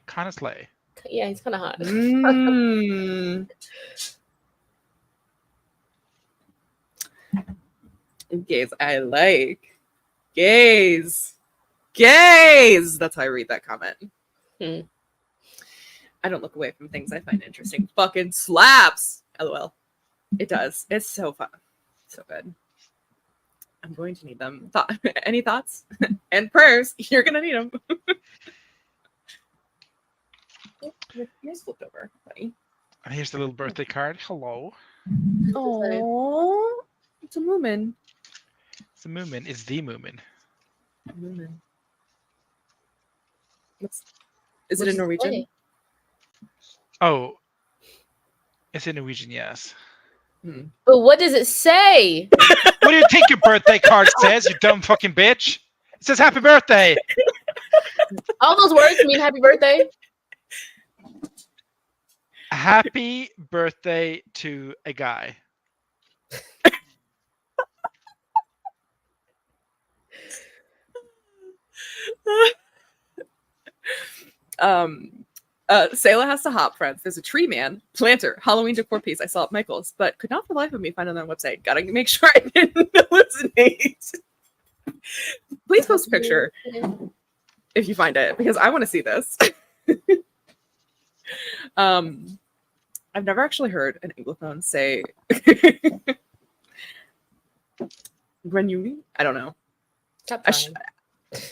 kind of slay. Yeah, he's kind of hot. Mm. Gays, I like. Gays. Gays. That's how I read that comment. Hmm. I don't look away from things I find interesting. Fucking slaps. LOL. It does. It's so fun. So good. I'm going to need them. Any thoughts? And prayers. You're going to need them. Yours flipped over, buddy. And here's the little birthday card. Hello. Oh, it's a Moomin. It's a Moomin. It's the Moomin. Moomin. Is it in Norwegian? Oh, it's in Norwegian, yes. But what does it say? What do you think your birthday card says, you dumb fucking bitch? It says happy birthday. All those words mean happy birthday. Happy birthday to a guy. Sayla has to hop, friends. There's a tree man, planter, Halloween decor piece I saw at Michael's, but could not for the life of me find it on their website. Gotta make sure I didn't hallucinate. Please post a picture if you find it, because I want to see this. I've never actually heard an Anglophone say Grenouille. I don't know.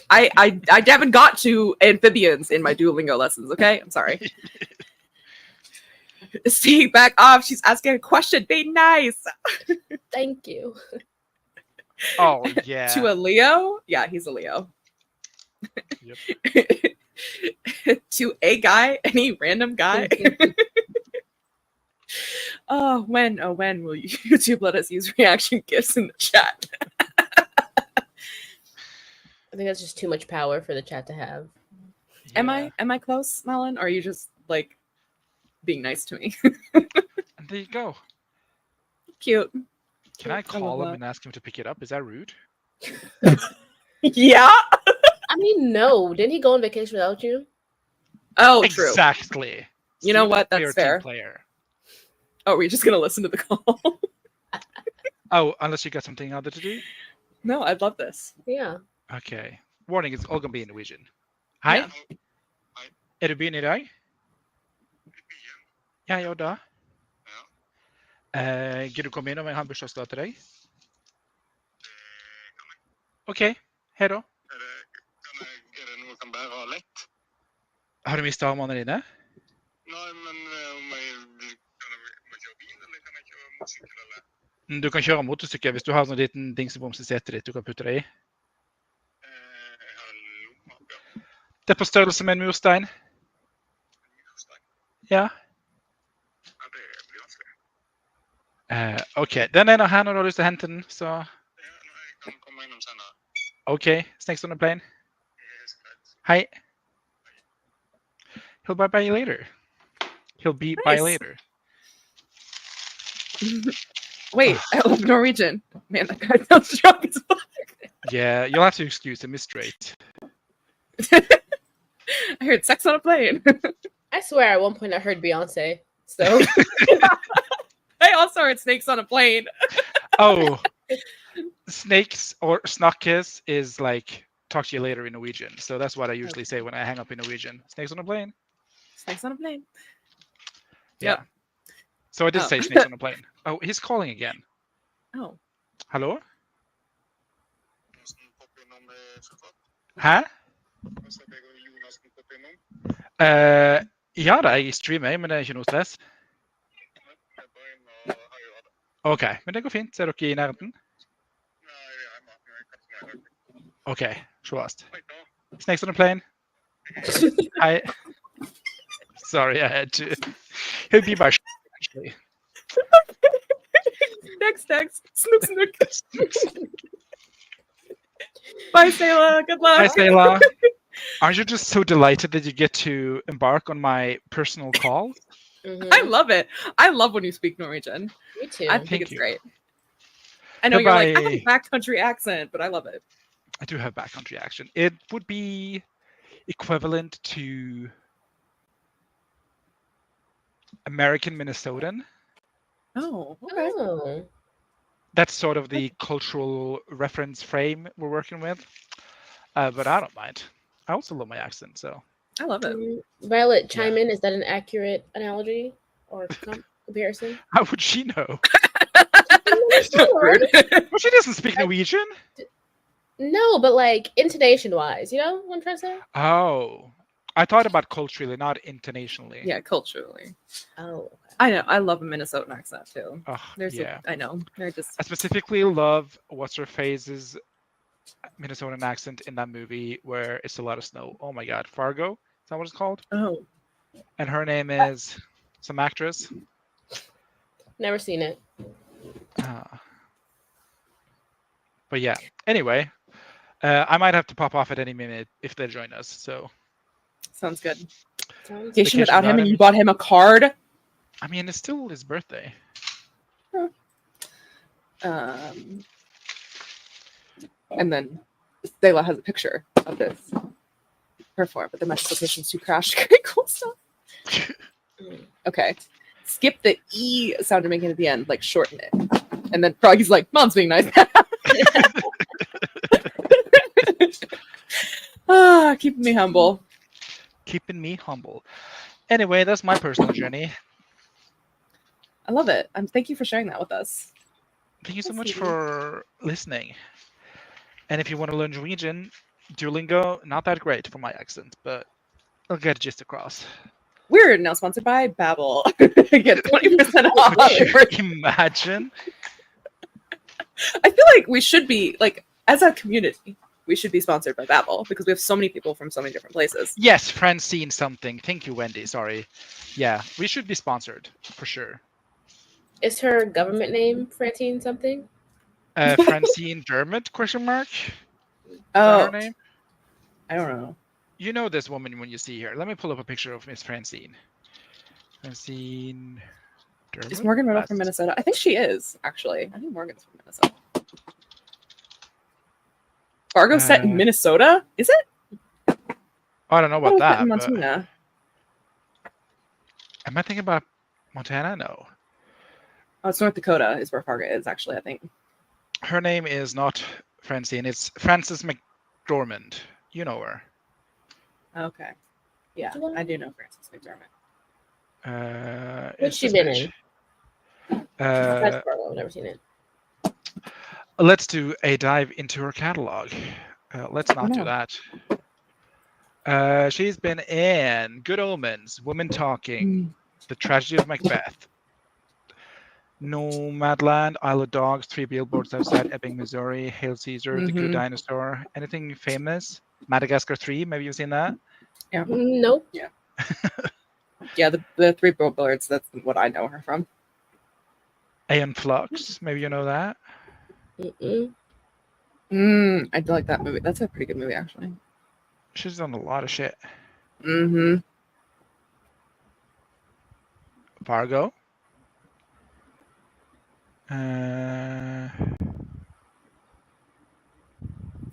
I haven't got to amphibians in my Duolingo lessons, okay? I'm sorry. Speak back off. She's asking a question. Be nice. Thank you. Oh, yeah. To a Leo? Yeah, he's a Leo. Yep. To a guy? Any random guy? Oh, when will YouTube let us use reaction gifs in the chat? I think that's just too much power for the chat to have. Yeah. Am I close, Melon? Or are you just like being nice to me? And there you go. Cute. Can I love call him that. and ask him to pick it up? Is that rude? Yeah. I mean, no. Didn't he go on vacation without you? Oh, true. Exactly. You know Team what? player, That's team fair. player. Oh, we're just gonna listen to the call. Oh, unless you got something other to do? No, I'd love this. Yeah. Okay. Warning, it's all gonna be in Norwegian. Hei. Ja. Er du i byen i dag? Ja da. Gidder du komme innom? Jeg har en bursdagsdag til deg. OK. Hei da. Er det noe jeg kan bære lett? Har du mistet armene dine? Nei, men kan jeg kjøre bil, eller kan jeg kjøre motorsykkel, eller? Du kan kjøre motorsykkel hvis du har sånn liten dingseboms i setet ditt du kan putte deg i. Jeg har lommap, ja. Det er på størrelse med en murstein. Ja. Ja, det blir vanskelig. OK. Den er her når du har lyst til å hente den, så Ja, jeg kan komme innom senere. OK. Snakes on the plane. Det er så greit. Hi. He'll be by later. He'll be by Nice. later. Wait, I love Norwegian. Man, that guy sounds drunk as fuck. Yeah, you'll have to excuse him. He's straight. I heard sex on a plane. I swear at one point I heard Beyonce. So I also heard snakes on a plane. Oh, snakes or snakkes is like talk to you later in Norwegian. So that's what I usually say when I hang up in Norwegian. Snakes on a plane. Snakes on a plane. Yeah. Yep. So I did Oh. say snakes on a plane. Oh, he's calling again. Oh. Hello? Jonas kan poppe innom sjåfør. Hæ? Og så ber jeg Jonas kan poppe innom. Ja da, jeg streamer, men det er ikke noe stress. Jeg er bare inn og har jo det. OK, men det går fint. Så er dere i nærheten? Nei, jeg er hjemme. Jeg kan ikke mer. OK, sjåast. Hei da. Snakes on a plane. Hi. Sorry, I had to. He'll be by actually. Next. Snook, snook. Bye, Sayla. Good luck. Hi, Sayla. Aren't you just so delighted that you get to embark on my personal call? Mhm. I love it. I love when you speak Norwegian. Me too. I think Thank it's you. great. I know you're like, I have a Goodbye. backcountry accent, but I love it. I do have backcountry action. It would be equivalent to American Minnesotan. Oh, okay. Oh. That's sort of the cultural reference frame we're working with. But I don't mind. I also love my accent, so. I love it. Violet, chime in. Is that an accurate analogy or comparison? How would she know? Rude. Well, she doesn't speak Norwegian. No, but like intonation wise, you know what I'm trying to say? Oh. I thought about culturally, not intonationally. Yeah, culturally. Oh, okay. I know. I love a Minnesotan accent too. Oh, yeah. I know. They're just. I specifically love what's her face's Minnesotan accent in that movie where it's a lot of snow. Oh my god, Fargo? Is that what it's called? Oh. And her name is some actress. Never seen it. But yeah. Anyway, I might have to pop off at any minute if they join us. So Sounds good. Sounds Vacation without him, and you bought him a card. I mean, it's still his birthday. And then Stella has a picture of this. Her for it, but the message location's too crashed. Very cool stuff. Okay. Skip the E sound you're making at the end, like shorten it. And then Froggy's like, Mom's being nice. Keeping me humble. Keeping me humble. Anyway, that's my personal journey. I love it. Thank you for sharing that with us. Thank you so much for listening. And if you want to learn Norwegian, Duolingo, not that great for my accent, but I'll get it just across. We're now sponsored by Babbel. Get 20% off. Could you imagine? I feel like we should be, like, as a community, we should be sponsored by Babbel because we have so many people from so many different places. Yes, Francine something. Thank you, Wendy. Sorry. Yeah, we should be sponsored for sure. Is her government name Francine something? Francine Dermot, question mark? Is that Oh, her name? I don't know. You know this woman when you see her. Let me pull up a picture of Miss Francine. Francine Dermot? Is Morgan Riddle from Minnesota? I think she is, actually. I think Morgan's from Minnesota. Fargo's set in Minnesota? Is it? I don't know about that. In But Montana. am I thinking about Montana? No. Oh, it's North Dakota is where Fargo is, actually, I think. Her name is not Francine. It's Frances McDormand. You know her. Okay. Yeah, I do know Frances McDermott. What's she been in? That's Fargo. I've never seen it. Let's do a dive into her catalog. Let's not do that. She's been in Good Omens, Women Talking, The Tragedy of Macbeth, Nomadland, Isle of Dogs, Three Billboards Outside Ebbing, Missouri, Hail Caesar, The Good Dinosaur. Anything famous? Madagascar 3, maybe you've seen that? Yeah. Nope. Yeah. Yeah, the Three Billboards, that's what I know her from. Aeon Flux, maybe you know that? Mm-mm. I do like that movie. That's a pretty good movie, actually. She's done a lot of shit. Mm-hmm. Fargo. I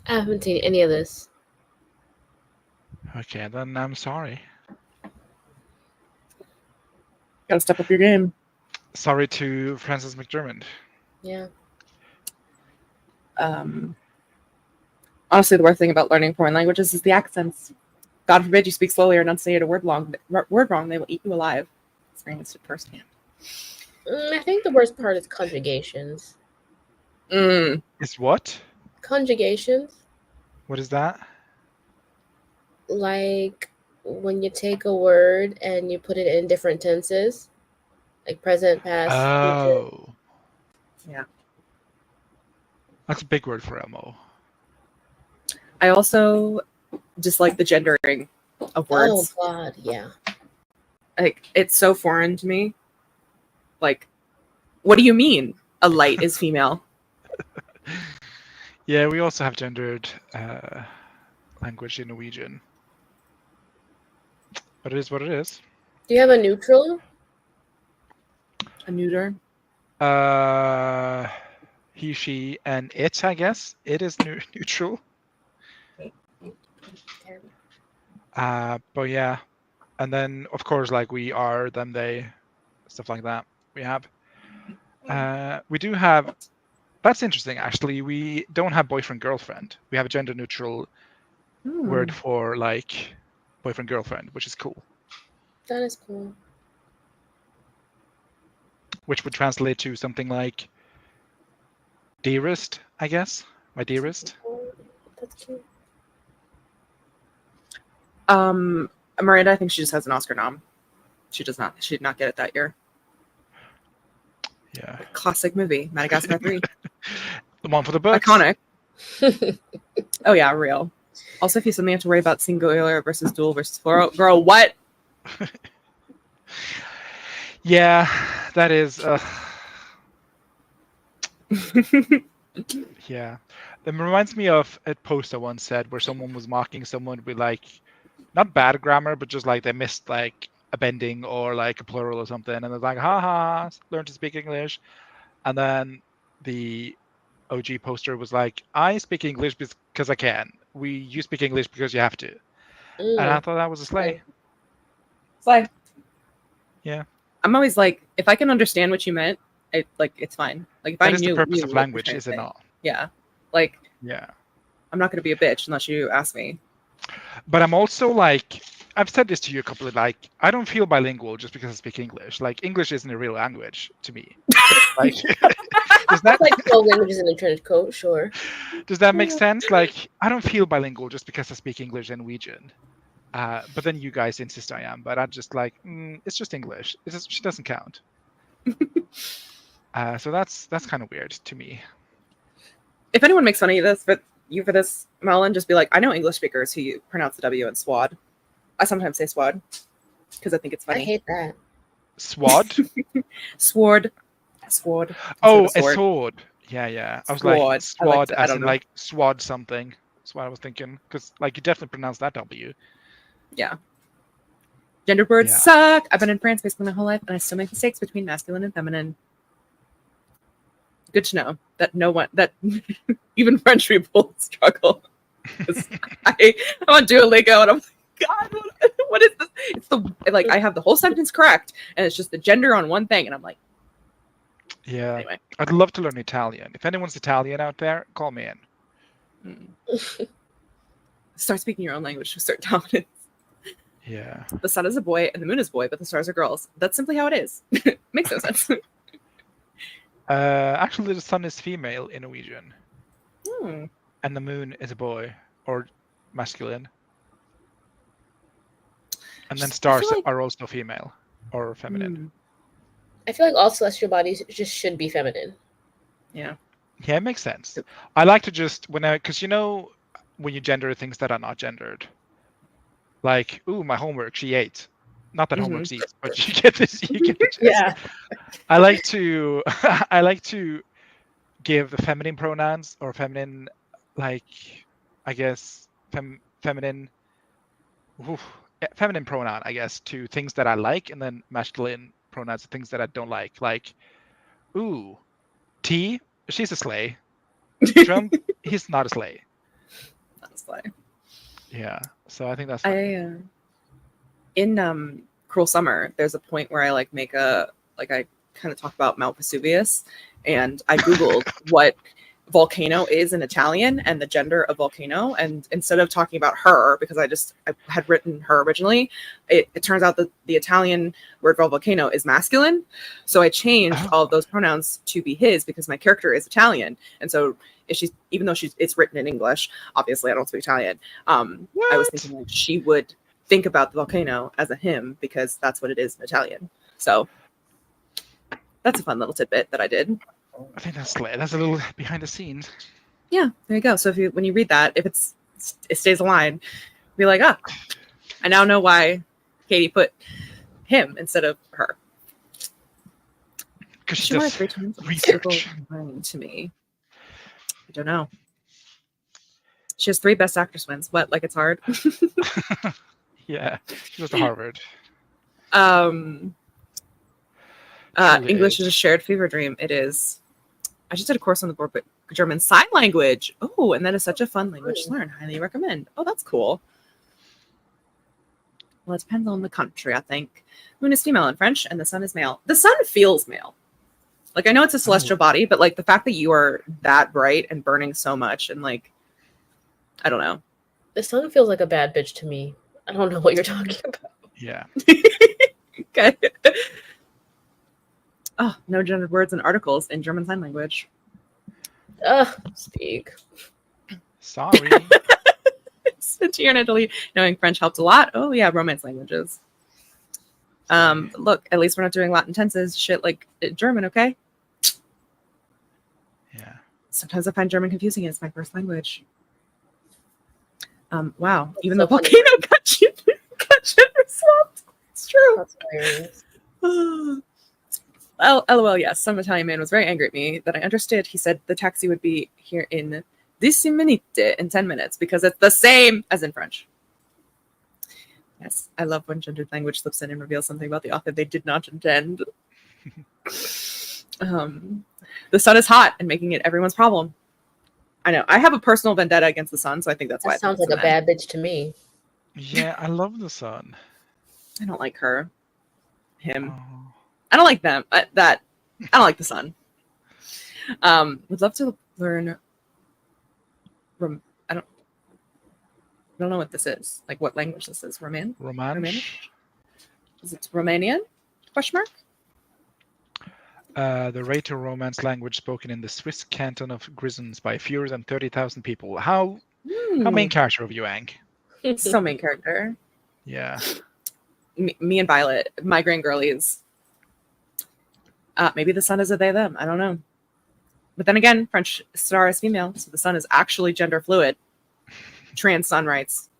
haven't seen any of this. Okay, then I'm sorry. Gotta step up your game. Sorry to Frances McDermott. Yeah. Honestly, the worst thing about learning foreign languages is the accents. God forbid you speak slowly or enunciate a word wrong, they will eat you alive. Experienced it firsthand. I think the worst part is conjugations. Is what? Conjugations? What is that? Like when you take a word and you put it in different tenses, like present, past, future. Oh. Yeah. That's a big word for Elmo. I also dislike the gendering of words. Oh God, yeah. Like, it's so foreign to me. Like, what do you mean a light is female? Yeah, we also have gendered language in Norwegian. But it is what it is. Do you have a neutral? A neuter? He, she, and it, I guess. It is neutral. But yeah. And then, of course, like we are, them, they, stuff like that. We have. We do have. That's interesting, actually. We don't have boyfriend, girlfriend. We have a gender neutral word for like boyfriend, girlfriend, which is cool. That is cool. Which would translate to something like dearest, I guess. My dearest. That's cute. Miranda, I think she just has an Oscar nom. She does not. She did not get it that year. Yeah. Classic movie, Madagascar 3. The one for the books. Iconic. Oh yeah, real. Also, if you suddenly have to worry about singular versus dual versus plural, girl, what? Yeah, that is. Yeah. It reminds me of a post I once said where someone was mocking someone with like, not bad grammar, but just like they missed like a bending or like a plural or something, and it's like, haha, learn to speak English. And then the OG poster was like, I speak English because I can. You speak English because you have to. And I thought that was a slay. It's like, Yeah. I'm always like, if I can understand what you meant, it's fine. Like if That I is knew the purpose knew of what you're language, trying is to it say. not? Yeah. Like Yeah. I'm not gonna be a bitch unless you ask me. But I'm also like, I've said this to you a couple of like, I don't feel bilingual just because I speak English. Like English isn't a real language to me. Like, does that Like 12 languages in a trench coat, sure. does that make sense? Like, I don't feel bilingual just because I speak English and Norwegian. But then you guys insist I am. But I'm just like, it's just English. She doesn't count. So that's kind of weird to me. If anyone makes fun of you for this, Melon, just be like, I know English speakers who pronounce the W in swad. I sometimes say swad because I think it's funny. I hate that. Swad? Sword. Sword. Oh, a sword. Yeah. I was like, Swad. swad I as don't in know. like swad something. That's what I was thinking. Because like you definitely pronounce that W. Yeah. Gendered words Yeah. suck. I've been in France basically my whole life, and I still make mistakes between masculine and feminine. Good to know that even French people struggle. 'Cause I'm on Duolingo, and I'm like, God, what is this? It's like I have the whole sentence correct, and it's just the gender on one thing, and I'm like, Yeah. anyway. I'd love to learn Italian. If anyone's Italian out there, call me in. Start speaking your own language to assert dominance. Yeah. The sun is a boy and the moon is a boy, but the stars are girls. That's simply how it is. Makes no sense. Actually, the sun is female in Norwegian, and the moon is a boy or masculine, and then stars are also female or feminine. I feel like all celestial bodies just should be feminine. Yeah. Yeah, it makes sense. I like to just because when you gender things that are not gendered, like my homework, she ate. Not that homework eats, but you get this. You get the gist. Yeah. I like to give the feminine pronouns or feminine, like I guess feminine pronoun, I guess, to things that I like, and then masculine pronouns to things that I don't like. Like, T, she's a slay. Trump, he's not a slay. Not a slay. Yeah, so I think that's funny. In Cruel Summer, there's a point where I I kind of talk about Mount Vesuvius, and I googled what volcano is in Italian and the gender of volcano, and instead of talking about her, because I had written her originally, it turns out that the Italian word for volcano is masculine, so I changed all of those pronouns to be his because my character is Italian, and so if even though it's written in English, obviously I don't speak Italian, I was thinking like she would think about the volcano as a him because that's what it is in Italian. So that's a fun little tidbit that I did. I think that's a little behind the scenes. Yeah, there you go. So when you read that, if it stays aligned, be like, I now know why Katie put him instead of her. Because she does 3 times research to me. I don't know. She has 3 Best Actress wins. What? Like it's hard? Yeah, she goes to Harvard. English is a shared fever dream. It is. I just did a course on the board, but German Sign Language. Oh, and that is such a fun language to learn. Highly recommend. Oh, that's cool. Well, it depends on the country, I think. Moon is female in French, and the sun is male. The sun feels male. Like, I know it's a celestial body, but like the fact that you are that bright and burning so much, and like, I don't know. The sun feels like a bad bitch to me. I don't know what you're talking about. Yeah. Okay. Oh, no gendered words and articles in German Sign Language. Speak. Sorry. Since you're in Italy, knowing French helped a lot. Oh yeah, Romance languages. Look, at least we're not doing Latin tenses shit like German, okay? Sometimes I find German confusing. It's my first language. Wow. That's Even so the funny. volcano got gender swapped. It's true. That's hilarious. Well, LOL, yes. Some Italian man was very angry at me that I understood. He said the taxi would be here in 10 minute, in 10 minutes, because it's the same as in French. Yes, I love when gendered language slips in and reveals something about the author they did not intend. The sun is hot and making it everyone's problem. I know. I have a personal vendetta against the sun, so I think that's why. That sounds like a bad bitch to me. Yeah, I love the sun. I don't like her. Him. Oh. I don't like them. I don't like the sun. Would love to learn. I don't know what this is. Like what language this is. Romance? Romanish? Is it Romanian? Question mark? The rate of romance language spoken in the Swiss canton of Grisons by fewer than 30,000 people. How main character of you, Ang? So main character. Yeah. Me and Violet, migraine girlies. Maybe the sun is a they them. I don't know. But then again, French star is female, so the sun is actually gender fluid. Trans sun rights.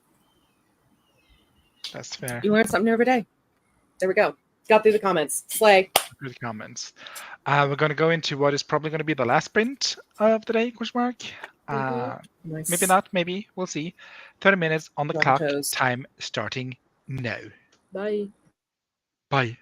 That's fair. You learn something new every day. There we go. Got through the comments. Slay. Good comments. We're going to go into what is probably going to be the last sprint of the day, question mark. Nice. Maybe not, maybe. We'll see. 30 minutes on the On clock. toes. Time starting now. Bye. Bye.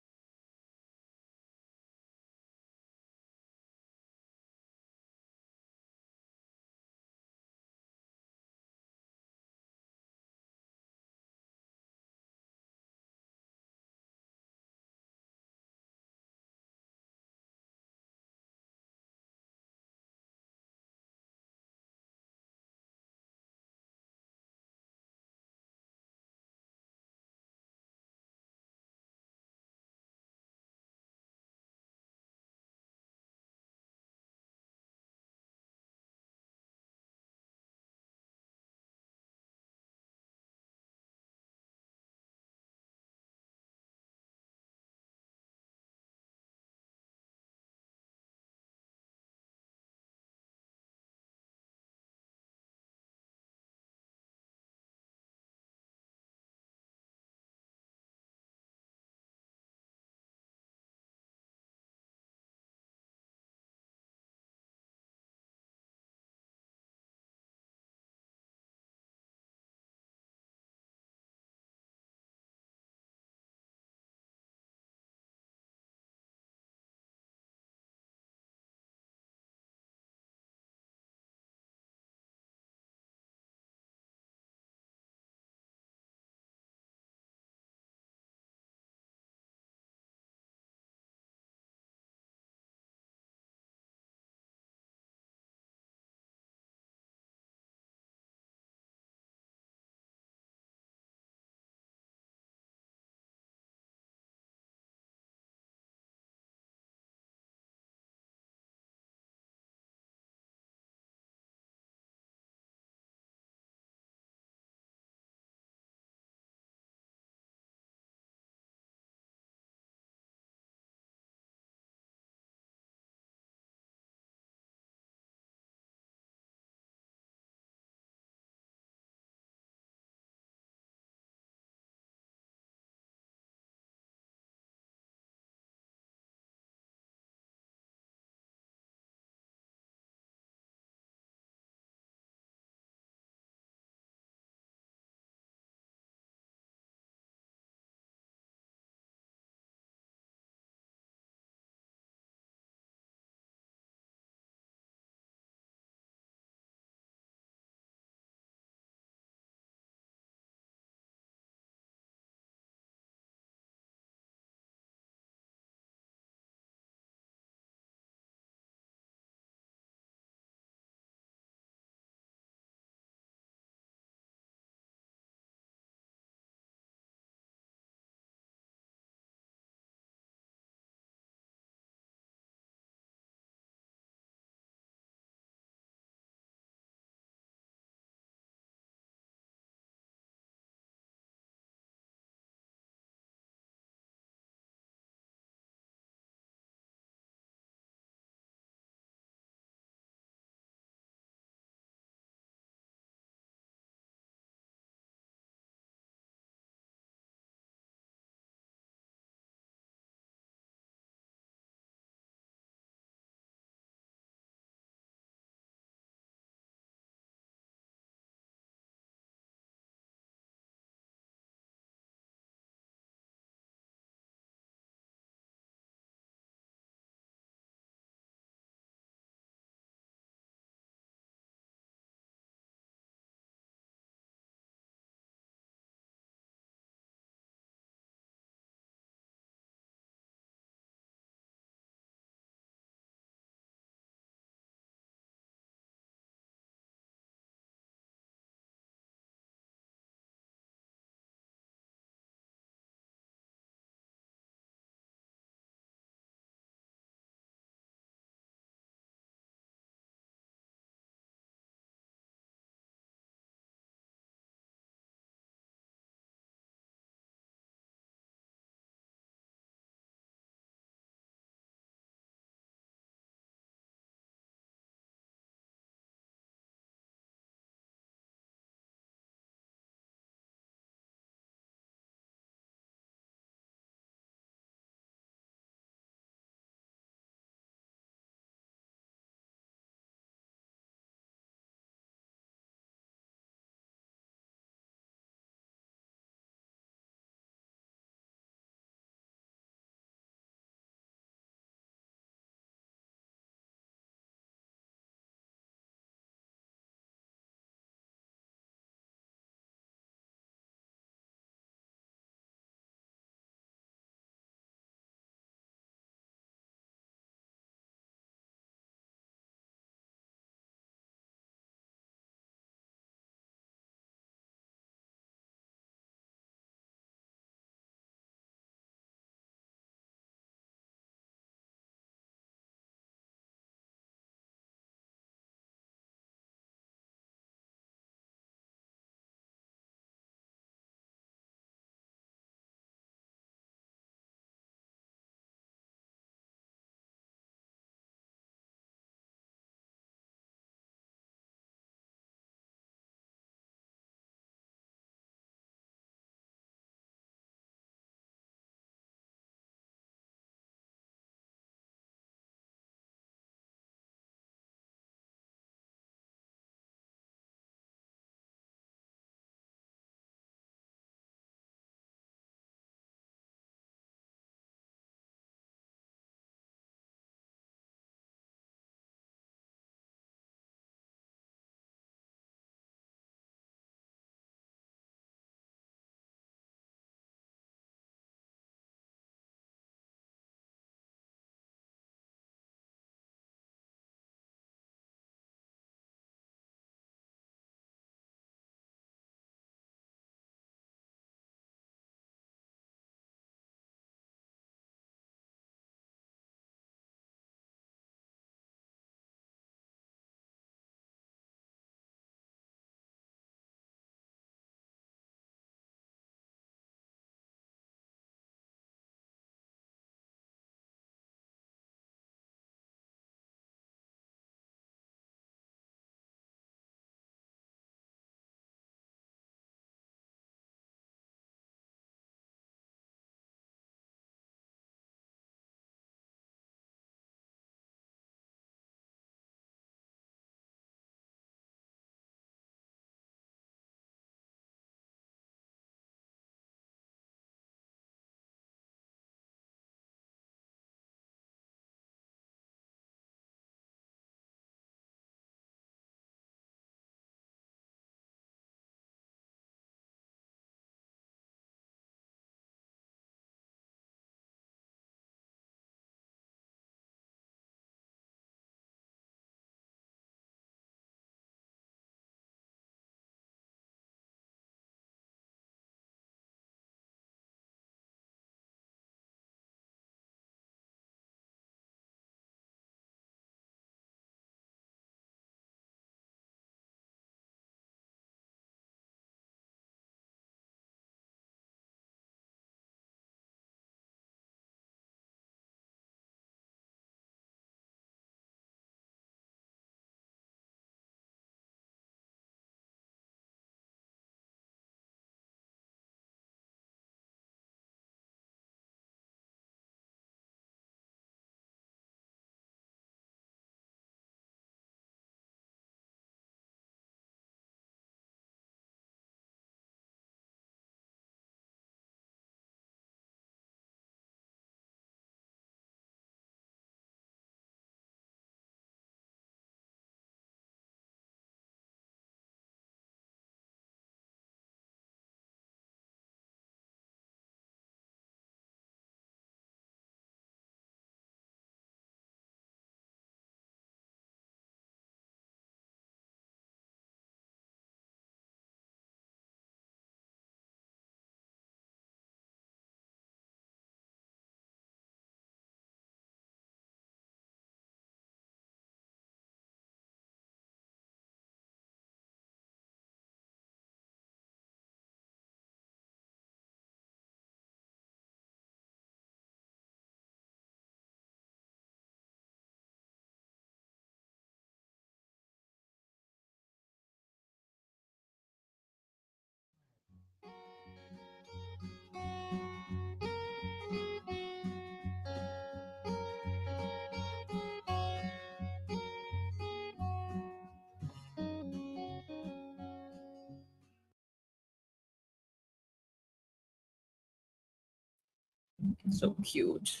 So cute.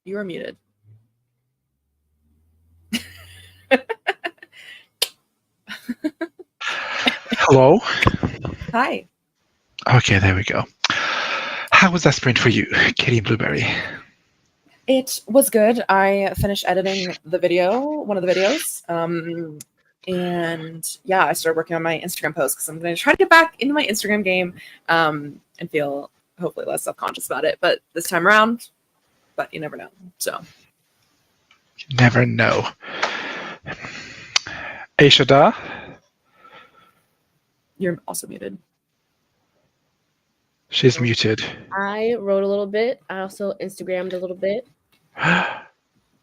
You are muted. Hello. Hi. Okay, there we go. How was that sprint for you, Kitty and Blueberry? It was good. I finished editing the video, one of the videos. And yeah, I started working on my Instagram post because I'm going to try to get back into my Instagram game and feel hopefully less self-conscious about it. But this time around, but you never know. So You never know. Aishada, you're also muted. she's muted. I wrote a little bit. I also Instagrammed a little bit.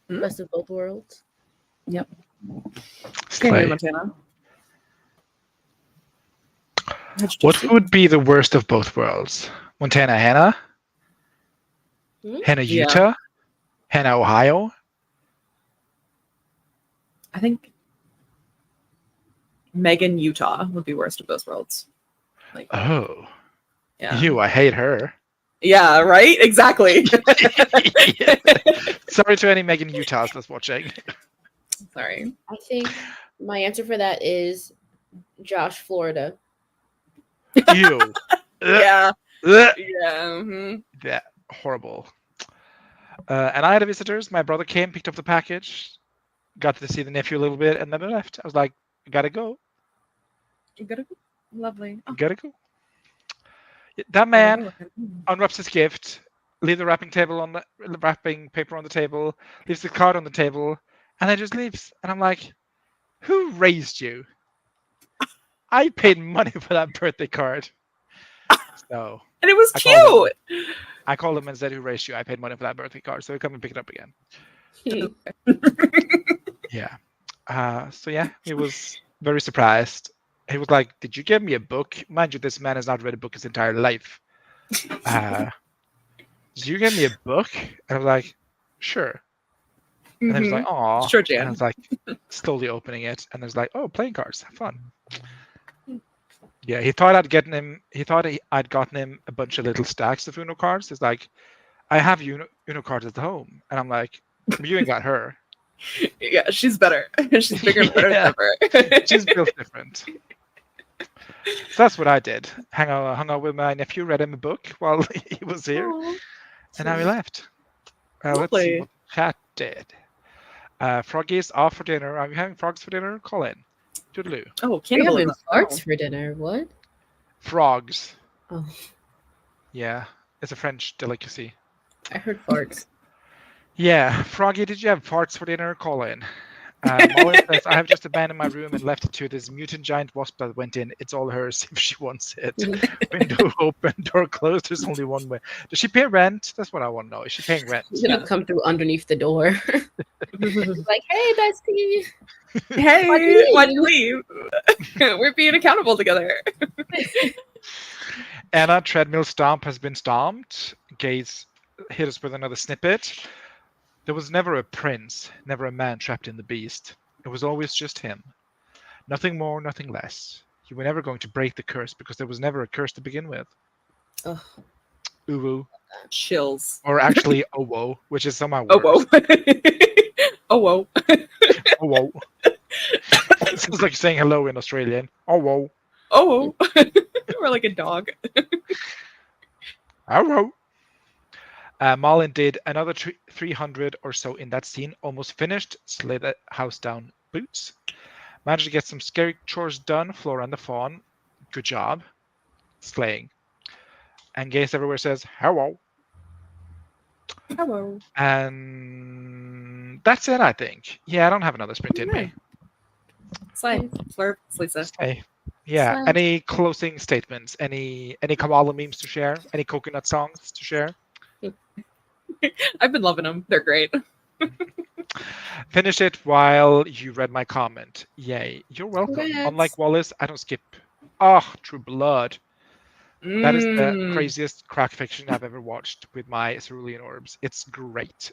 Best of both worlds. Yep. Slay. Montana. What would be the worst of both worlds? Montana, Hannah? Hannah, Yeah. Utah? Hannah, Ohio? I think Megan, Utah would be worst of both worlds. Like, Oh. yeah. Ew, I hate her. Yeah, right? Exactly. Sorry to any Megan Utahs that's watching. Sorry. I think my answer for that is Josh, Florida. Ew. Yeah. Ugh. Yeah. Mhm. Yeah, horrible. And I had visitors. My brother came, picked up the package, got to see the nephew a little bit, and then I left. I was like, I gotta go. You gotta go. Lovely. Oh, Gotta go. That man unwraps his gift, leaves the wrapping paper on the table, leaves the card on the table, and then just leaves. And I'm like, who raised you? I paid money for that birthday card. So and it was cute. I called him and said, who raised you? I paid money for that birthday card. So he come and pick it up again. Yeah. So yeah, he was very surprised. He was like, did you give me a book? Mind you, this man has not read a book his entire life. Did you give me a book? And I was like, sure. And then he was like, oh. Sure, Jan. And I was like, slowly opening it. And I was like, oh, playing cards. Have fun. Yeah, he thought I'd gotten him a bunch of little stacks of Uno cards. It's like, I have Uno cards at home. And I'm like, you ain't got her. Yeah, she's better. She's bigger and better than ever. She's built different. So that's what I did. Hung out with my nephew, read him a book while he was here, and now he left. Let's see what the chat did. Froggy's off for dinner. Are you having frogs for dinner? Call in. Toodaloo. Oh, We're having cannibalism. farts for dinner. What? Frogs. Oh, Yeah, it's a French delicacy. I heard farts. Yeah, Froggy, did you have farts for dinner? Call in. Molly says, I have just abandoned my room and left it to this mutant giant wasp that went in. It's all hers if she wants it. Window open, door closed. There's only one way. Does she pay rent? That's what I want to know. Is she paying rent? She's gonna come through underneath the door. Like, hey, bestie. Hey, why'd you leave? We're being accountable together. Anna, treadmill stomp has been stomped. Gaze hit us with another snippet. There was never a prince, never a man trapped in the beast. It was always just him. Nothing more, nothing less. You were never going to break the curse because there was never a curse to begin with. Ugh. Uwu. Chills. Or actually, owo, which is somehow Oh, worse. whoa. Oh, whoa. Owo. It sounds like saying hello in Australian. Owo. Oh, we're like a dog. Owo. Marlon did another 300 or so in that scene, almost finished, slid the house down boots. Managed to get some scary chores done, Flora and the Fawn. Good job. Slaying. And Gaze Everywhere says, hello. Hello. And that's it, I think. Yeah, I don't have another sprint in me. Slay. Slurp. Lisa. Hey. Yeah. Slay. Any closing statements? Any koala memes to share? Any coconut songs to share? I've been loving them. They're great. Finish it while you read my comment. Yay. You're welcome. Congrats. Unlike Wallace, I don't skip. Oh, True Blood. That is the craziest crack fiction I've ever watched with my cerulean orbs. It's great.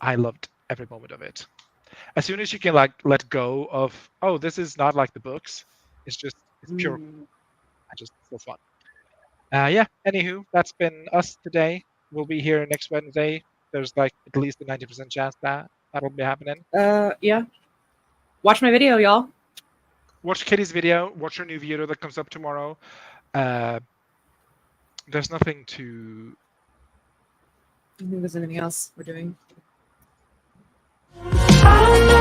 I loved every moment of it. As soon as you can let go of, oh, this is not like the books. It's pure. I just so fun. Yeah. Anywho, that's been us today. We'll be here next Wednesday. There's like at least a 90% chance that that'll be happening. Yeah. Watch my video, y'all. Watch Kitty's video. Watch her new video that comes up tomorrow. There's nothing to. I don't think there's anything else we're doing. I don't know